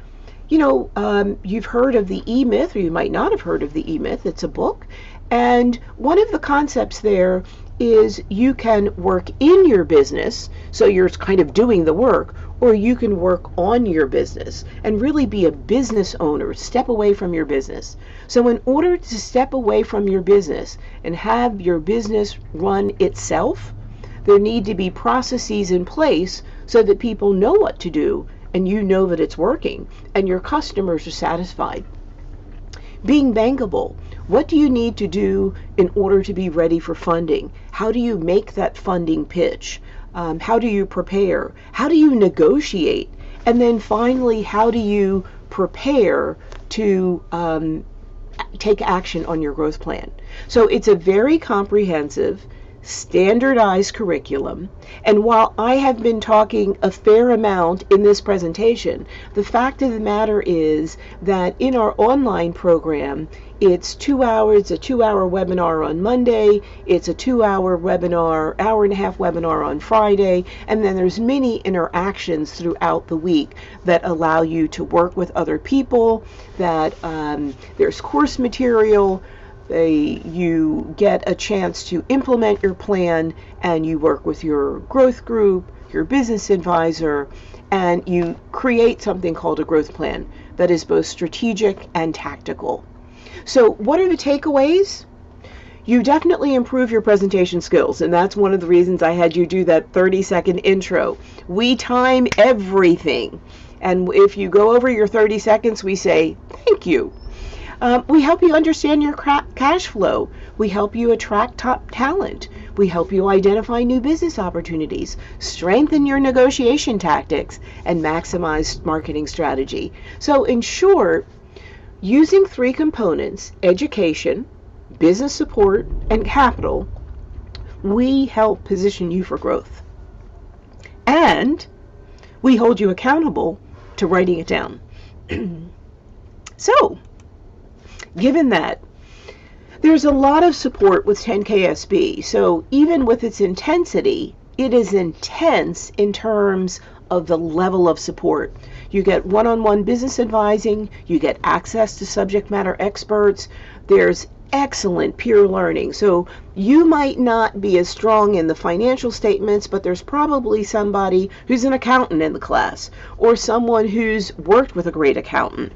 You've heard of the E-Myth, or you might not have heard of the E-Myth. It's a book. And one of the concepts there is you can work in your business, so you're kind of doing the work, or you can work on your business and really be a business owner, step away from your business. So in order to step away from your business and have your business run itself, there need to be processes in place so that people know what to do and you know that it's working and your customers are satisfied. Being bankable. What do you need to do in order to be ready for funding? How do you make that funding pitch? How do you prepare? How do you negotiate? And then finally, how do you prepare to take action on your growth plan? So it's a very comprehensive, standardized curriculum. And while I have been talking a fair amount in this presentation, the fact of the matter is that in our online program, it's 2 hours, a 2-hour webinar on Monday, it's a 2-hour webinar, hour and a half webinar on Friday, and then there's many interactions throughout the week that allow you to work with other people, that there's course material, you get a chance to implement your plan, and you work with your growth group, your business advisor, and you create something called a growth plan that is both strategic and tactical. So what are the takeaways? You definitely improve your presentation skills, and that's one of the reasons I had you do that 30-second intro. We time everything, and if you go over your 30 seconds, we say thank you. We help you understand your cash flow. We help you attract top talent. We help you identify new business opportunities, strengthen your negotiation tactics, and maximize marketing strategy. So in short, using 3 components, education, business support, and capital, we help position you for growth. And we hold you accountable to writing it down. So, given that, there's a lot of support with 10KSB. So even with its intensity, it is intense in terms of the level of support. You get one-on-one business advising, you get access to subject matter experts, there's excellent peer learning. So you might not be as strong in the financial statements, but there's probably somebody who's an accountant in the class, or someone who's worked with a great accountant.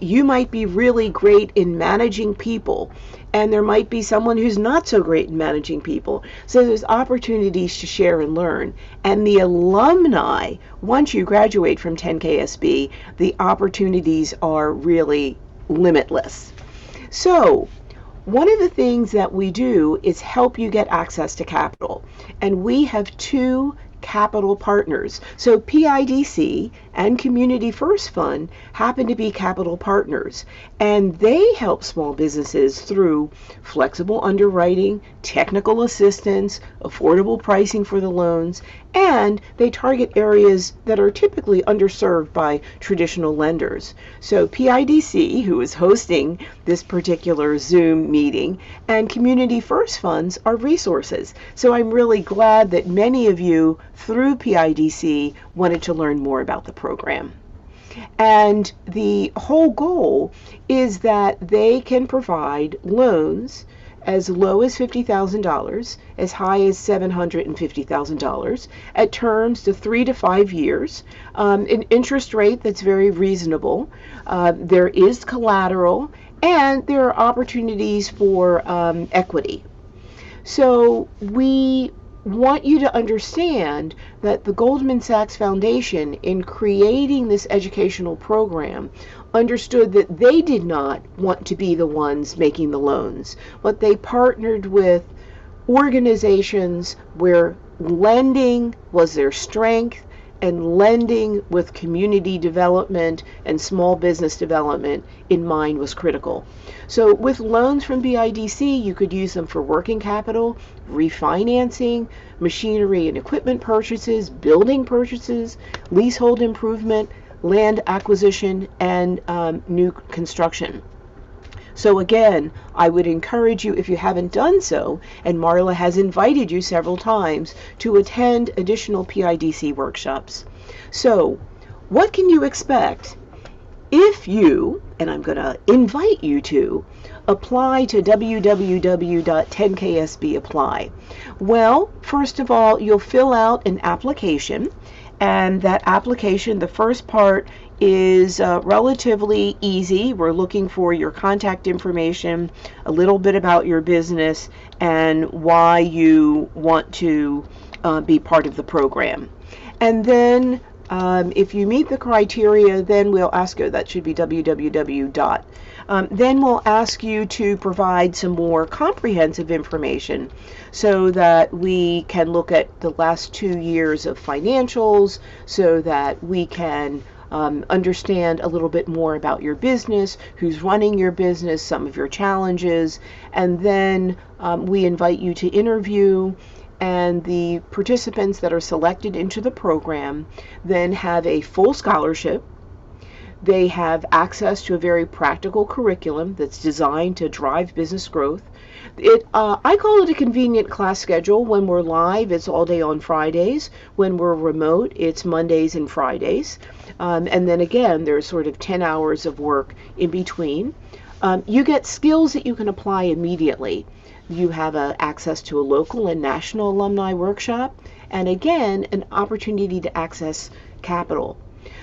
You might be really great in managing people, and there might be someone who's not so great in managing people. So there's opportunities to share and learn. And the alumni, once you graduate from 10KSB, the opportunities are really limitless. So one of the things that we do is help you get access to capital. And we have 2 capital partners. So PIDC and Community First Fund happen to be capital partners, and they help small businesses through flexible underwriting, technical assistance, affordable pricing for the loans, and they target areas that are typically underserved by traditional lenders. So PIDC, who is hosting this particular Zoom meeting, and Community First Funds are resources. So I'm really glad that many of you through PIDC wanted to learn more about the program. And the whole goal is that they can provide loans as low as $50,000, as high as $750,000, at terms to 3 to 5 years, an interest rate that's very reasonable. There is collateral, and there are opportunities for equity. So we want you to understand that the Goldman Sachs Foundation, in creating this educational program, understood that they did not want to be the ones making the loans, but they partnered with organizations where lending was their strength, and lending with community development and small business development in mind was critical. So with loans from BIDC, you could use them for working capital, refinancing, machinery and equipment purchases, building purchases, leasehold improvement, land acquisition, and new construction. So again, I would encourage you, if you haven't done so, and Marla has invited you several times, to attend additional PIDC workshops. So what can you expect if you, and I'm going to invite you to, apply to www.10ksbapply? Well, first of all, you'll fill out an application, and that application, the first part, is relatively easy. We're looking for your contact information, a little bit about your business, and why you want to be part of the program. And then if you meet the criteria, then we'll ask you, that should be www. Then we'll ask you to provide some more comprehensive information so that we can look at the last 2 years of financials, so that we can understand a little bit more about your business, who's running your business, some of your challenges, and then we invite you to interview, and the participants that are selected into the program then have a full scholarship. They have access to a very practical curriculum that's designed to drive business growth. I call it a convenient class schedule. When we're live, it's all day on Fridays. When we're remote, it's Mondays and Fridays. And then again, there's sort of 10 hours of work in between. You get skills that you can apply immediately. You have access to a local and national alumni workshop, and again, an opportunity to access capital.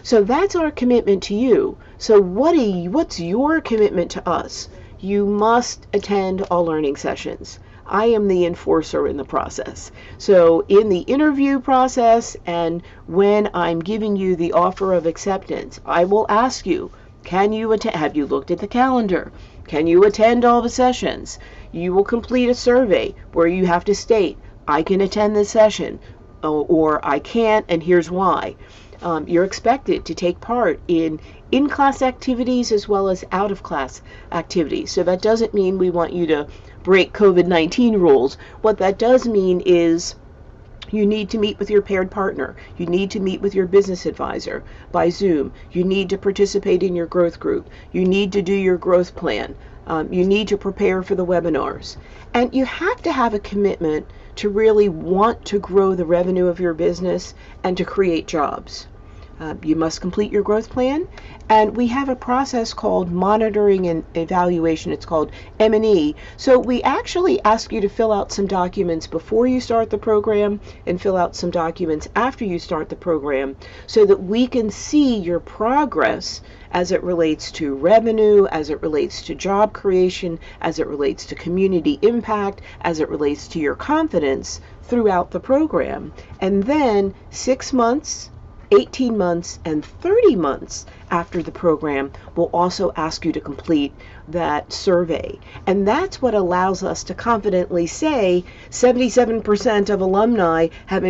So that's our commitment to you. So what's your commitment to us? You must attend all learning sessions. I am the enforcer in the process. So in the interview process and when I'm giving you the offer of acceptance, I will ask you, can you attend? Have you looked at the calendar? Can you attend all the sessions? You will complete a survey where you have to state, I can attend this session, or I can't, and here's why. You're expected to take part in in-class activities as well as out-of-class activities. So that doesn't mean we want you to break COVID-19 rules. What that does mean is you need to meet with your paired partner. You need to meet with your business advisor by Zoom. You need to participate in your growth group. You need to do your growth plan. You need to prepare for the webinars. And you have to have a commitment to really want to grow the revenue of your business and to create jobs. You must complete your growth plan, and we have a process called monitoring and evaluation. It's called M&E. So we actually ask you to fill out some documents before you start the program and fill out some documents after you start the program so that we can see your progress as it relates to revenue, as it relates to job creation, as it relates to community impact, as it relates to your confidence throughout the program. And then 6 months, 18 months, and 30 months after the program, we'll also ask you to complete that survey. And that's what allows us to confidently say 77% of alumni have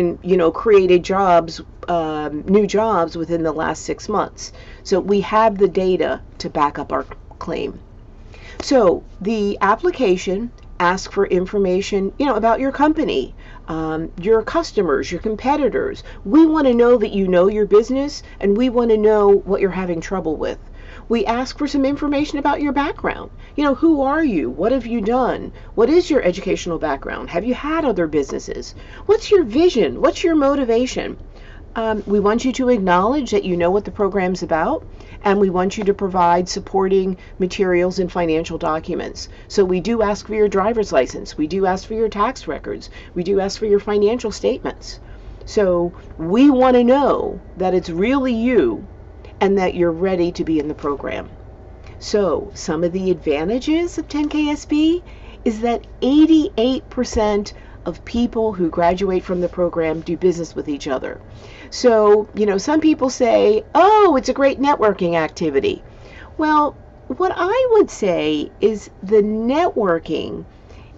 created jobs, new jobs within the last 6 months. So we have the data to back up our claim. So the application asks for information, about your company, your customers, your competitors. We want to know that you know your business, and we want to know what you're having trouble with. We ask for some information about your background. Who are you? What have you done? What is your educational background? Have you had other businesses? What's your vision? What's your motivation? We want you to acknowledge that you know what the program's about, and we want you to provide supporting materials and financial documents. So we do ask for your driver's license. We do ask for your tax records. We do ask for your financial statements. So we want to know that it's really you and that you're ready to be in the program. So some of the advantages of 10KSB is that 88% of people who graduate from the program do business with each other. So, some people say, oh, it's a great networking activity. Well, what I would say is the networking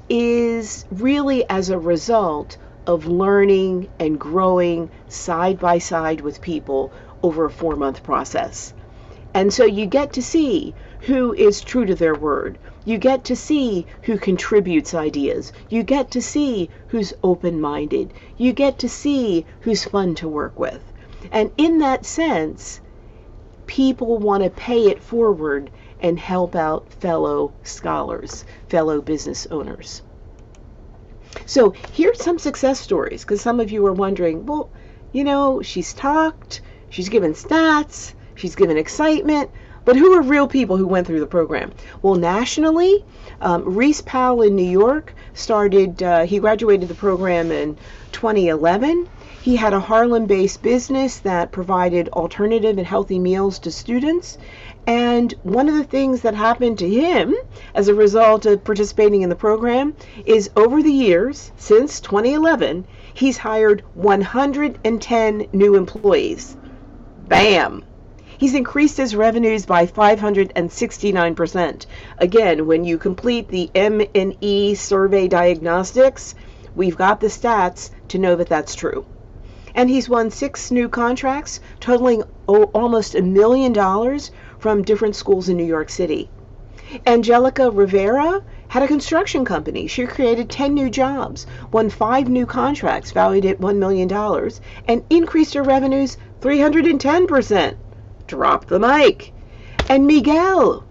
is really as a result of learning and growing side by side with people over a 4-month process. And so you get to see who is true to their word. You get to see who contributes ideas. You get to see who's open-minded. You get to see who's fun to work with. And in that sense, people want to pay it forward and help out fellow scholars, fellow business owners. So here's some success stories, because some of you are wondering, well, she's talked, she's given stats, she's given excitement, but who are real people who went through the program? Well, nationally, Reese Powell in New York he graduated the program in 2011. He had a Harlem-based business that provided alternative and healthy meals to students. And one of the things that happened to him as a result of participating in the program is over the years, since 2011, he's hired 110 new employees. Bam! He's increased his revenues by 569%. Again, when you complete the M&E survey diagnostics, we've got the stats to know that that's true. And he's won 6 new contracts totaling almost $1 million from different schools in New York City. Angelica Rivera had a construction company. She created 10 new jobs, won 5 new contracts valued at $1 million, and increased her revenues 310%. Drop the mic. And Miguel,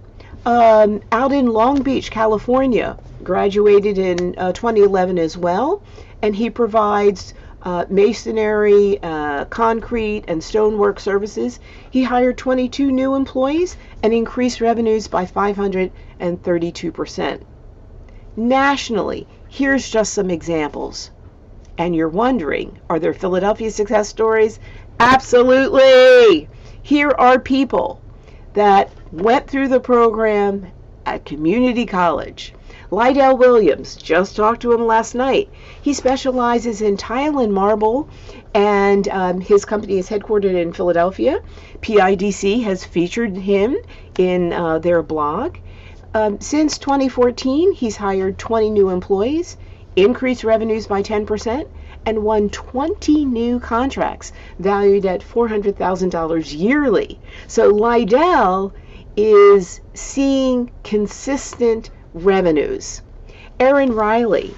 out in Long Beach, California, graduated in 2011 as well, and he provides masonry, concrete, and stonework services. He hired 22 new employees and increased revenues by 532%. Nationally, here's just some examples. And you're wondering, are there Philadelphia success stories? Absolutely! Here are people that went through the program at community college. Lydell Williams, just talked to him last night. He specializes in tile and marble, and his company is headquartered in Philadelphia. PIDC has featured him in their blog. Since 2014, he's hired 20 new employees, increased revenues by 10%, and won 20 new contracts valued at $400,000 yearly. So Lydell is seeing consistent revenues. Erin Riley,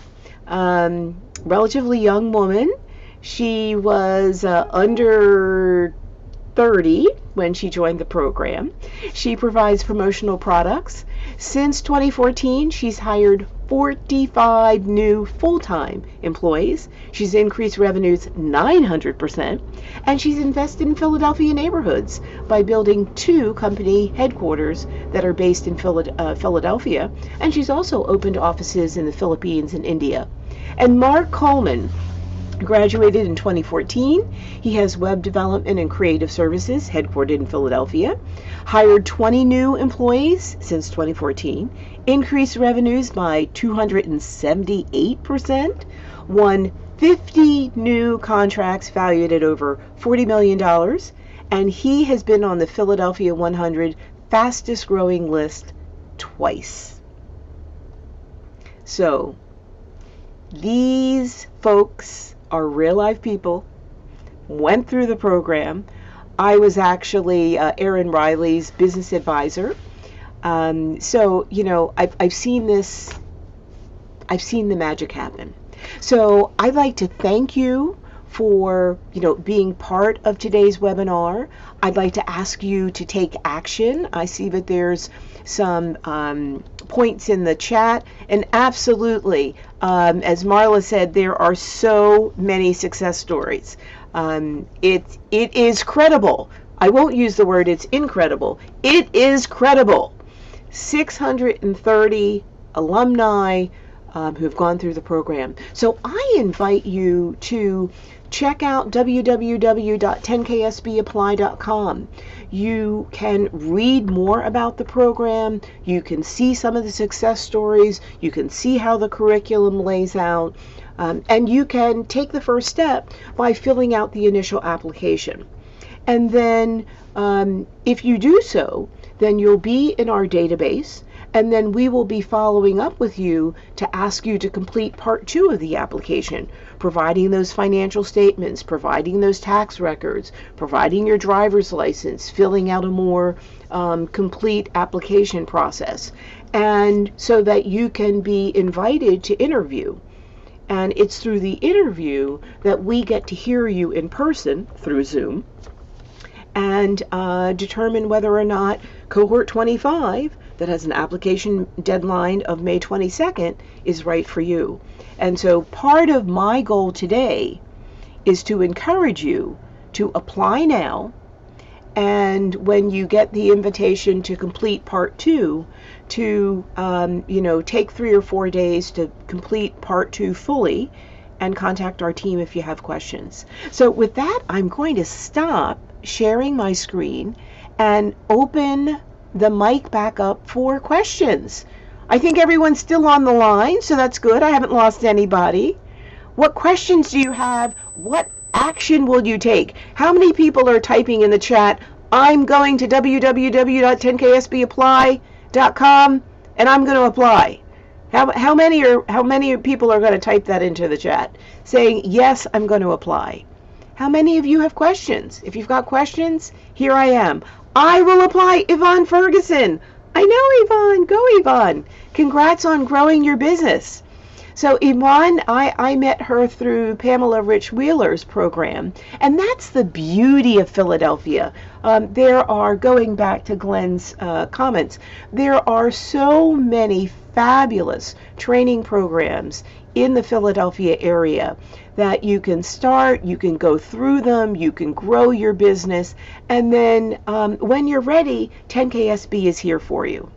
relatively young woman. She was under 30 when she joined the program. She provides promotional products. Since 2014, she's hired 45 new full-time employees. She's increased revenues 900%, and she's invested in Philadelphia neighborhoods by building 2 company headquarters that are based in Philadelphia, and she's also opened offices in the Philippines and India. And Mark Coleman graduated in 2014. He has web development and creative services headquartered in Philadelphia, hired 20 new employees since 2014, increased revenues by 278%, won 50 new contracts valued at over $40 million, and he has been on the Philadelphia 100 fastest growing list twice. So these folks are real life people, went through the program. I was actually Erin Riley's business advisor. So, you know, I've seen this, I've seen the magic happen. So I'd like to thank you for, you know, being part of today's webinar. I'd like to ask you to take action. I see that there's some points in the chat, and absolutely, as Marla said, there are so many success stories. It is credible. I won't use the word it's incredible. It is credible. 630 alumni who have gone through the program. So I invite you to check out www.10ksbapply.com. You can read more about the program. You can see some of the success stories. You can see how the curriculum lays out. And you can take the first step by filling out the initial application. And then if you do so, then you'll be in our database, and then we will be following up with you to ask you to complete part 2 of the application, providing those financial statements, providing those tax records, providing your driver's license, filling out a more complete application process, and so that you can be invited to interview. And it's through the interview that we get to hear you in person through Zoom and determine whether or not cohort 25 that has an application deadline of May 22nd is right for you. And so part of my goal today is to encourage you to apply now, and when you get the invitation to complete part 2, to take 3 or 4 days to complete part 2 fully, and contact our team if you have questions. So with that, I'm going to stop sharing my screen and open the mic back up for questions. I think everyone's still on the line, so that's good. I haven't lost anybody. What questions do you have? What action will you take? How many people are typing in the chat, I'm going to www.10ksbapply.com and I'm going to apply? How many people are going to type that into the chat saying, yes, I'm going to apply? How many of you have questions? If you've got questions, here I am. I will apply. Yvonne Ferguson. I know Yvonne. Go Yvonne. Congrats on growing your business. So Yvonne, I met her through Pamela Rich Wheeler's program, and that's the beauty of Philadelphia. There are, going back to Glenn's comments, there are so many fabulous training programs in the Philadelphia area that you can start, you can go through them, you can grow your business, and then when you're ready, 10KSB is here for you.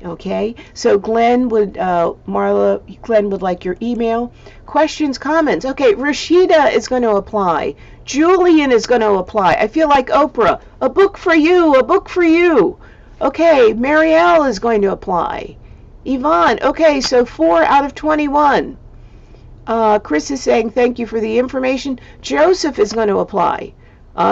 Okay, so Glenn would, Glenn would like your email. Questions, comments. Okay, Rashida is going to apply. Julian is going to apply. I feel like Oprah. A book for you, a book for you. Okay, Marielle is going to apply. Yvonne, okay, so 4 out of 21. Chris is saying thank you for the information. Joseph is going to apply.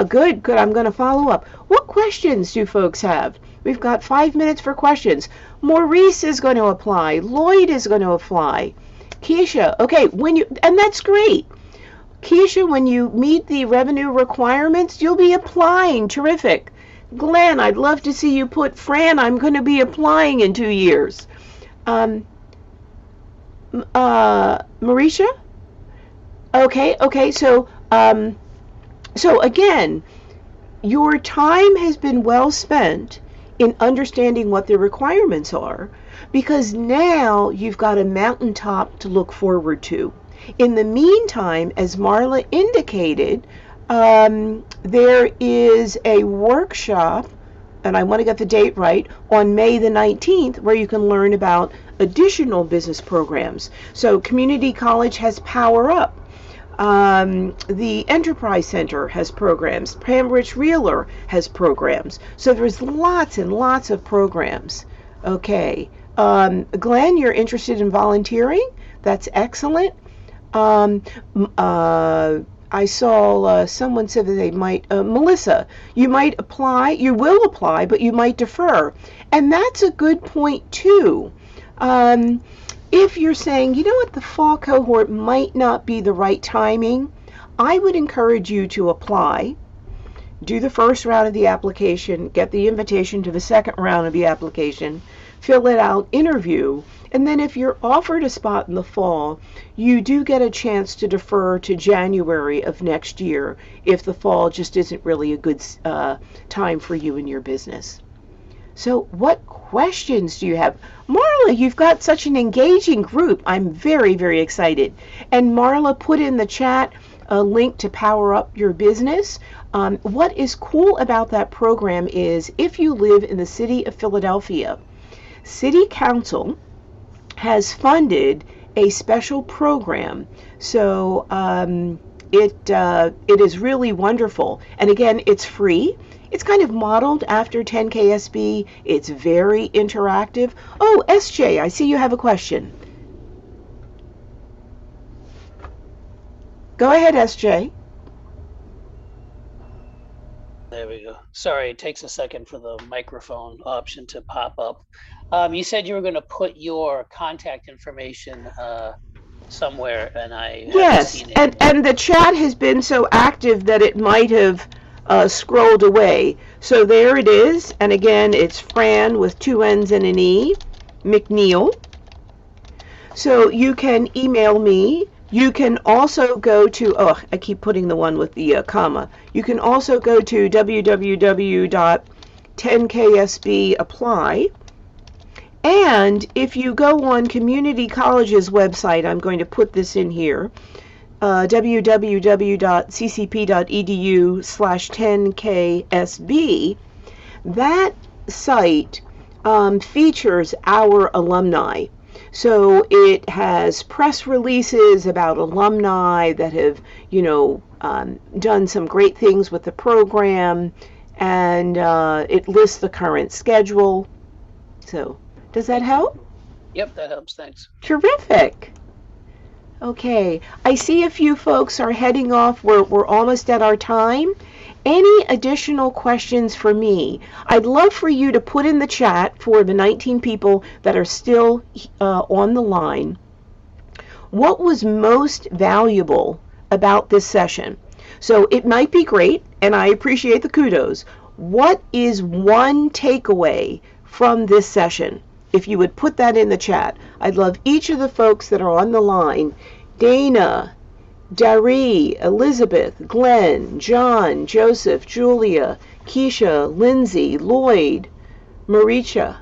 Good, I'm going to follow up. What questions do folks have? We've got 5 minutes for questions. Maurice is going to apply. Lloyd is going to apply. Keisha, okay, and that's great. Keisha, when you meet the revenue requirements, you'll be applying. Terrific. Glenn, I'd love to see you put Fran, I'm going to be applying in 2 years. Marisha? Okay, so again, your time has been well spent in understanding what the requirements are, because now you've got a mountaintop to look forward to. In the meantime, as Marla indicated, there is a workshop, and I want to get the date right, on May the 19th, where you can learn about additional business programs. So Community College has Power Up. The Enterprise Center has programs. Pembridge Realtor has programs. So there's lots and lots of programs. Okay. Glenn, you're interested in volunteering? That's excellent. I saw someone said that they might, Melissa, you might apply, you will apply, but you might defer. And that's a good point too. If you're saying, you know what, the fall cohort might not be the right timing, I would encourage you to apply, do the first round of the application, get the invitation to the second round of the application, fill it out, interview, and then if you're offered a spot in the fall, you do get a chance to defer to January of next year if the fall just isn't really a good time for you and your business. So what questions do you have? Marla, you've got such an engaging group. I'm very, very excited. And Marla put in the chat a link to Power Up Your Business. What is cool about that program is if you live in the city of Philadelphia, City Council has funded a special program. So it is really wonderful. And again, it's free. It's kind of modeled after 10KSB. It's very interactive. Oh, SJ, I see you have a question. Go ahead, SJ. There we go. Sorry, it takes a second for the microphone option to pop up. You said you were going to put your contact information somewhere, and I haven't seen it. And the chat has been so active that it might have scrolled away. So there it is. And again, it's Fran with 2 N's and an E, McNeil. So you can email me. You can also go to, I keep putting the one with the comma. You can also go to www.10ksbapply. And if you go on Community College's website, I'm going to put this in here, www.ccp.edu/10ksb, that site features our alumni. So it has press releases about alumni that have, done some great things with the program, and it lists the current schedule. So does that help? Yep, that helps. Thanks. Terrific. Okay, I see a few folks are heading off. We're almost at our time. Any additional questions for me? I'd love for you to put in the chat for the 19 people that are still on the line. What was most valuable about this session? So it might be great, and I appreciate the kudos. What is one takeaway from this session? If you would put that in the chat. I'd love each of the folks that are on the line. Dana, Daree, Elizabeth, Glenn, John, Joseph, Julia, Keisha, Lindsay, Lloyd, Maricha,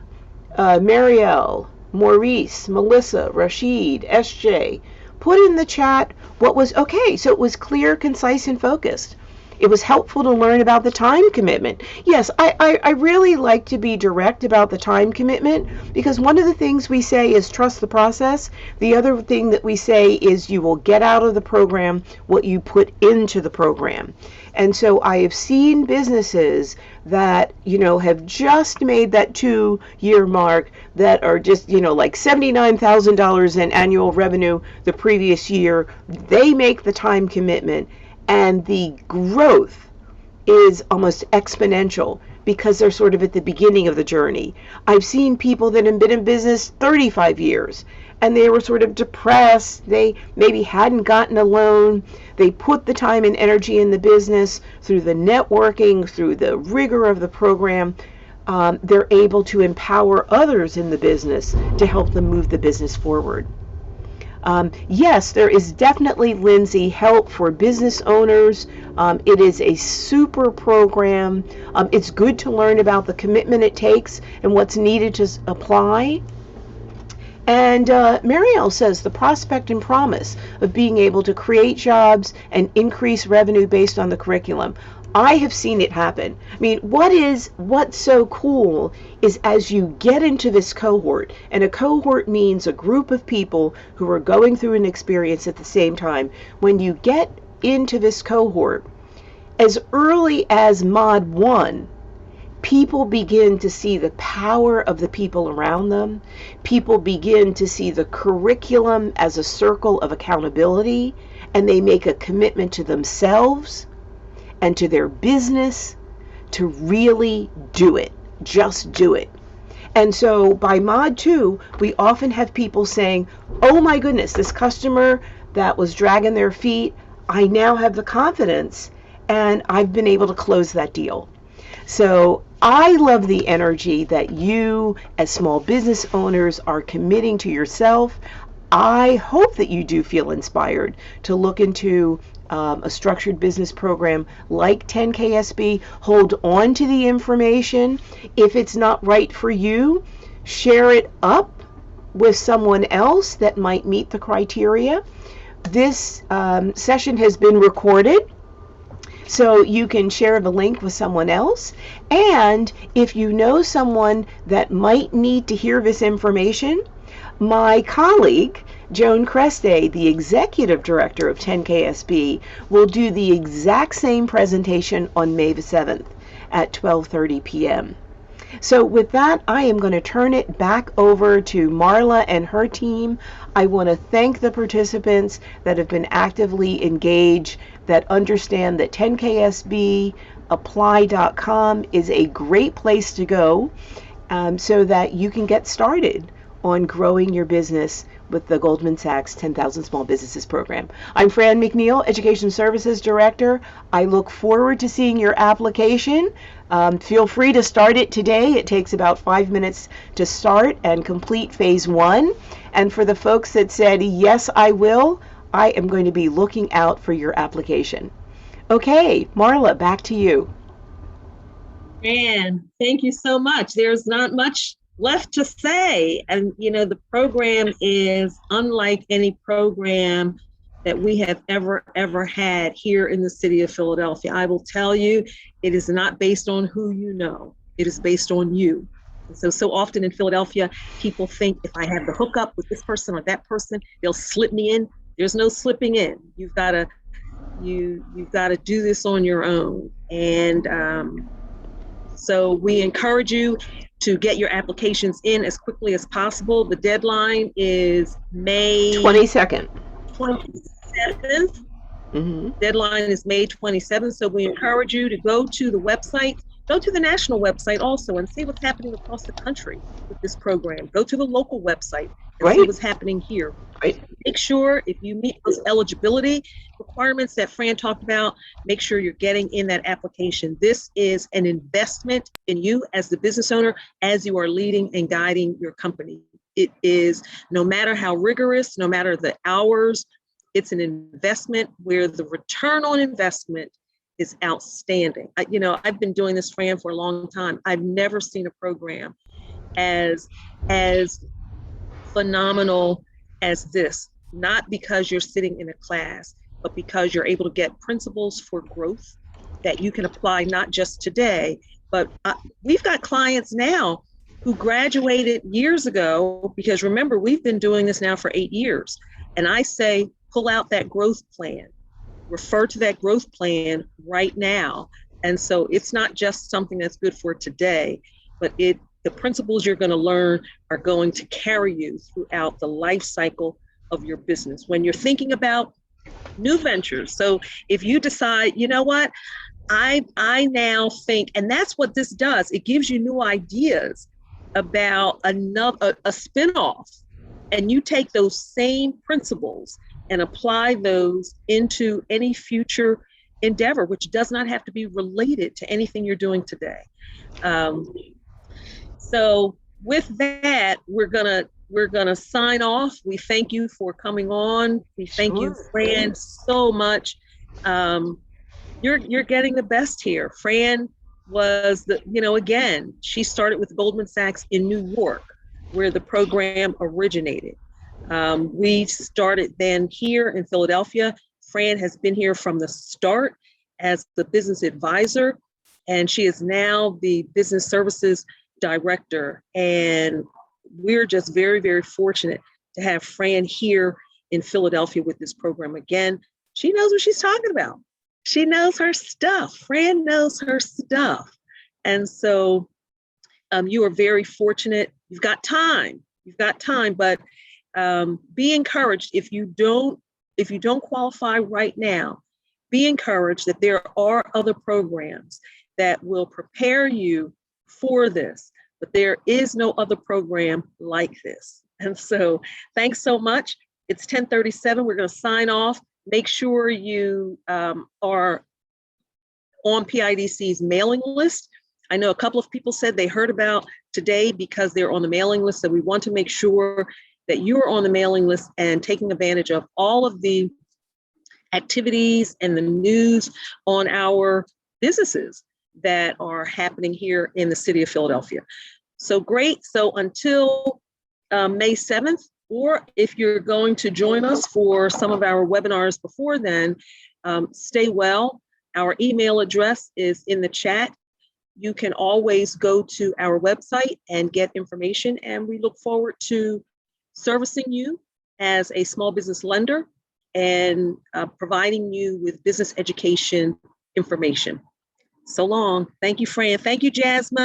Marielle, Maurice, Melissa, Rashid, SJ. Put in the chat what was, okay, so it was clear, concise, and focused. It was helpful to learn about the time commitment. Yes, I really like to be direct about the time commitment, because one of the things we say is trust the process. The other thing that we say is you will get out of the program what you put into the program. And so I have seen businesses that, have just made that 2-year mark, that are just, like $79,000 in annual revenue the previous year. They make the time commitment, and the growth is almost exponential because they're sort of at the beginning of the journey. I've seen people that have been in business 35 years and they were sort of depressed. They maybe hadn't gotten a loan. They put the time and energy in the business through the networking, through the rigor of the program. They're able to empower others in the business to help them move the business forward. Yes, there is definitely, Lindsay, help for business owners. It is a super program. It's good to learn about the commitment it takes and what's needed to apply. And Marielle says the prospect and promise of being able to create jobs and increase revenue based on the curriculum. I have seen it happen. I mean, what's so cool is as you get into this cohort, and a cohort means a group of people who are going through an experience at the same time. When you get into this cohort, as early as Mod 1, people begin to see the power of the people around them. People begin to see the curriculum as a circle of accountability, and they make a commitment to themselves and to their business to really do it. Just do it. And so by Mod 2, we often have people saying, oh my goodness, this customer that was dragging their feet, I now have the confidence and I've been able to close that deal. So I love the energy that you as small business owners are committing to yourself. I hope that you do feel inspired to look into a structured business program like 10KSB. Hold on to the information. If it's not right for you, share it up with someone else that might meet the criteria. This session has been recorded, so you can share the link with someone else. And if you know someone that might need to hear this information, my colleague, Joan Creste, the executive director of 10KSB, will do the exact same presentation on May the 7th at 12:30 p.m. So with that, I am going to turn it back over to Marla and her team. I want to thank the participants that have been actively engaged, that understand that 10KSBapply.com is a great place to go so that you can get started on growing your business with the Goldman Sachs 10,000 Small Businesses Program. I'm Fran McNeil, Education Services Director. I look forward to seeing your application. Feel free to start it today. It takes about 5 minutes to start and complete phase 1. And for the folks that said, yes, I will, I am going to be looking out for your application. Okay, Marla, back to you. Fran, thank you so much. There's not much left to say. And, the program is unlike any program that we have ever had here in the city of Philadelphia. I will tell you, it is not based on who you know. It is based on you. And so often in Philadelphia, people think if I have the hookup with this person or that person, they'll slip me in. There's no slipping in. You've got to do this on your own. And so we encourage you to get your applications in as quickly as possible. The deadline is May 22nd. 27th. Deadline is May 27th. So we encourage you to go to the website, go to the national website also and see what's happening across the country with this program. Go to the local website and see what's happening here. Make sure if you meet those eligibility requirements that Fran talked about, make sure you're getting in that application. This is an investment in you as the business owner, as you are leading and guiding your company. It is, no matter how rigorous, no matter the hours, it's an investment where the return on investment is outstanding. I've been doing this, Fran, for a long time. I've never seen a program as phenomenal as this, not because you're sitting in a class, but because you're able to get principles for growth that you can apply not just today, but we've got clients now who graduated years ago, because remember, we've been doing this now for 8 years. And I say, pull out that growth plan, refer to that growth plan right now. And so it's not just something that's good for today, but the principles you're going to learn are going to carry you throughout the life cycle of your business. When you're thinking about new ventures. So if you decide, you know what, I now think, and that's what this does, it gives you new ideas about a spinoff, and you take those same principles and apply those into any future endeavor, which does not have to be related to anything you're doing today. So with that, we're gonna sign off. We thank you for coming on. We thank you, Fran, so much. You're getting the best here. Fran was again, she started with Goldman Sachs in New York, where the program originated. We started then here in Philadelphia. Fran has been here from the start as the business advisor, and she is now the business services director. And we're just very, very fortunate to have Fran here in Philadelphia with this program. Again, she knows what she's talking about. She knows her stuff. Fran knows her stuff. And so you are very fortunate. You've got time, but be encouraged. If you don't qualify right now, be encouraged that there are other programs that will prepare you for this, but there is no other program like this. And so thanks so much. It's 10:37. We're going to sign off. Make sure you are on PIDC's mailing list. I know a couple of people said they heard about today because they're on the mailing list. So we want to make sure that you're on the mailing list and taking advantage of all of the activities and the news on our businesses that are happening here in the city of Philadelphia. So great. So until May 7th, or if you're going to join us for some of our webinars before then, stay well. Our email address is in the chat. You can always go to our website and get information, and we look forward to servicing you as a small business lender and providing you with business education information. So long. Thank you, Fran. Thank you, Jasmine.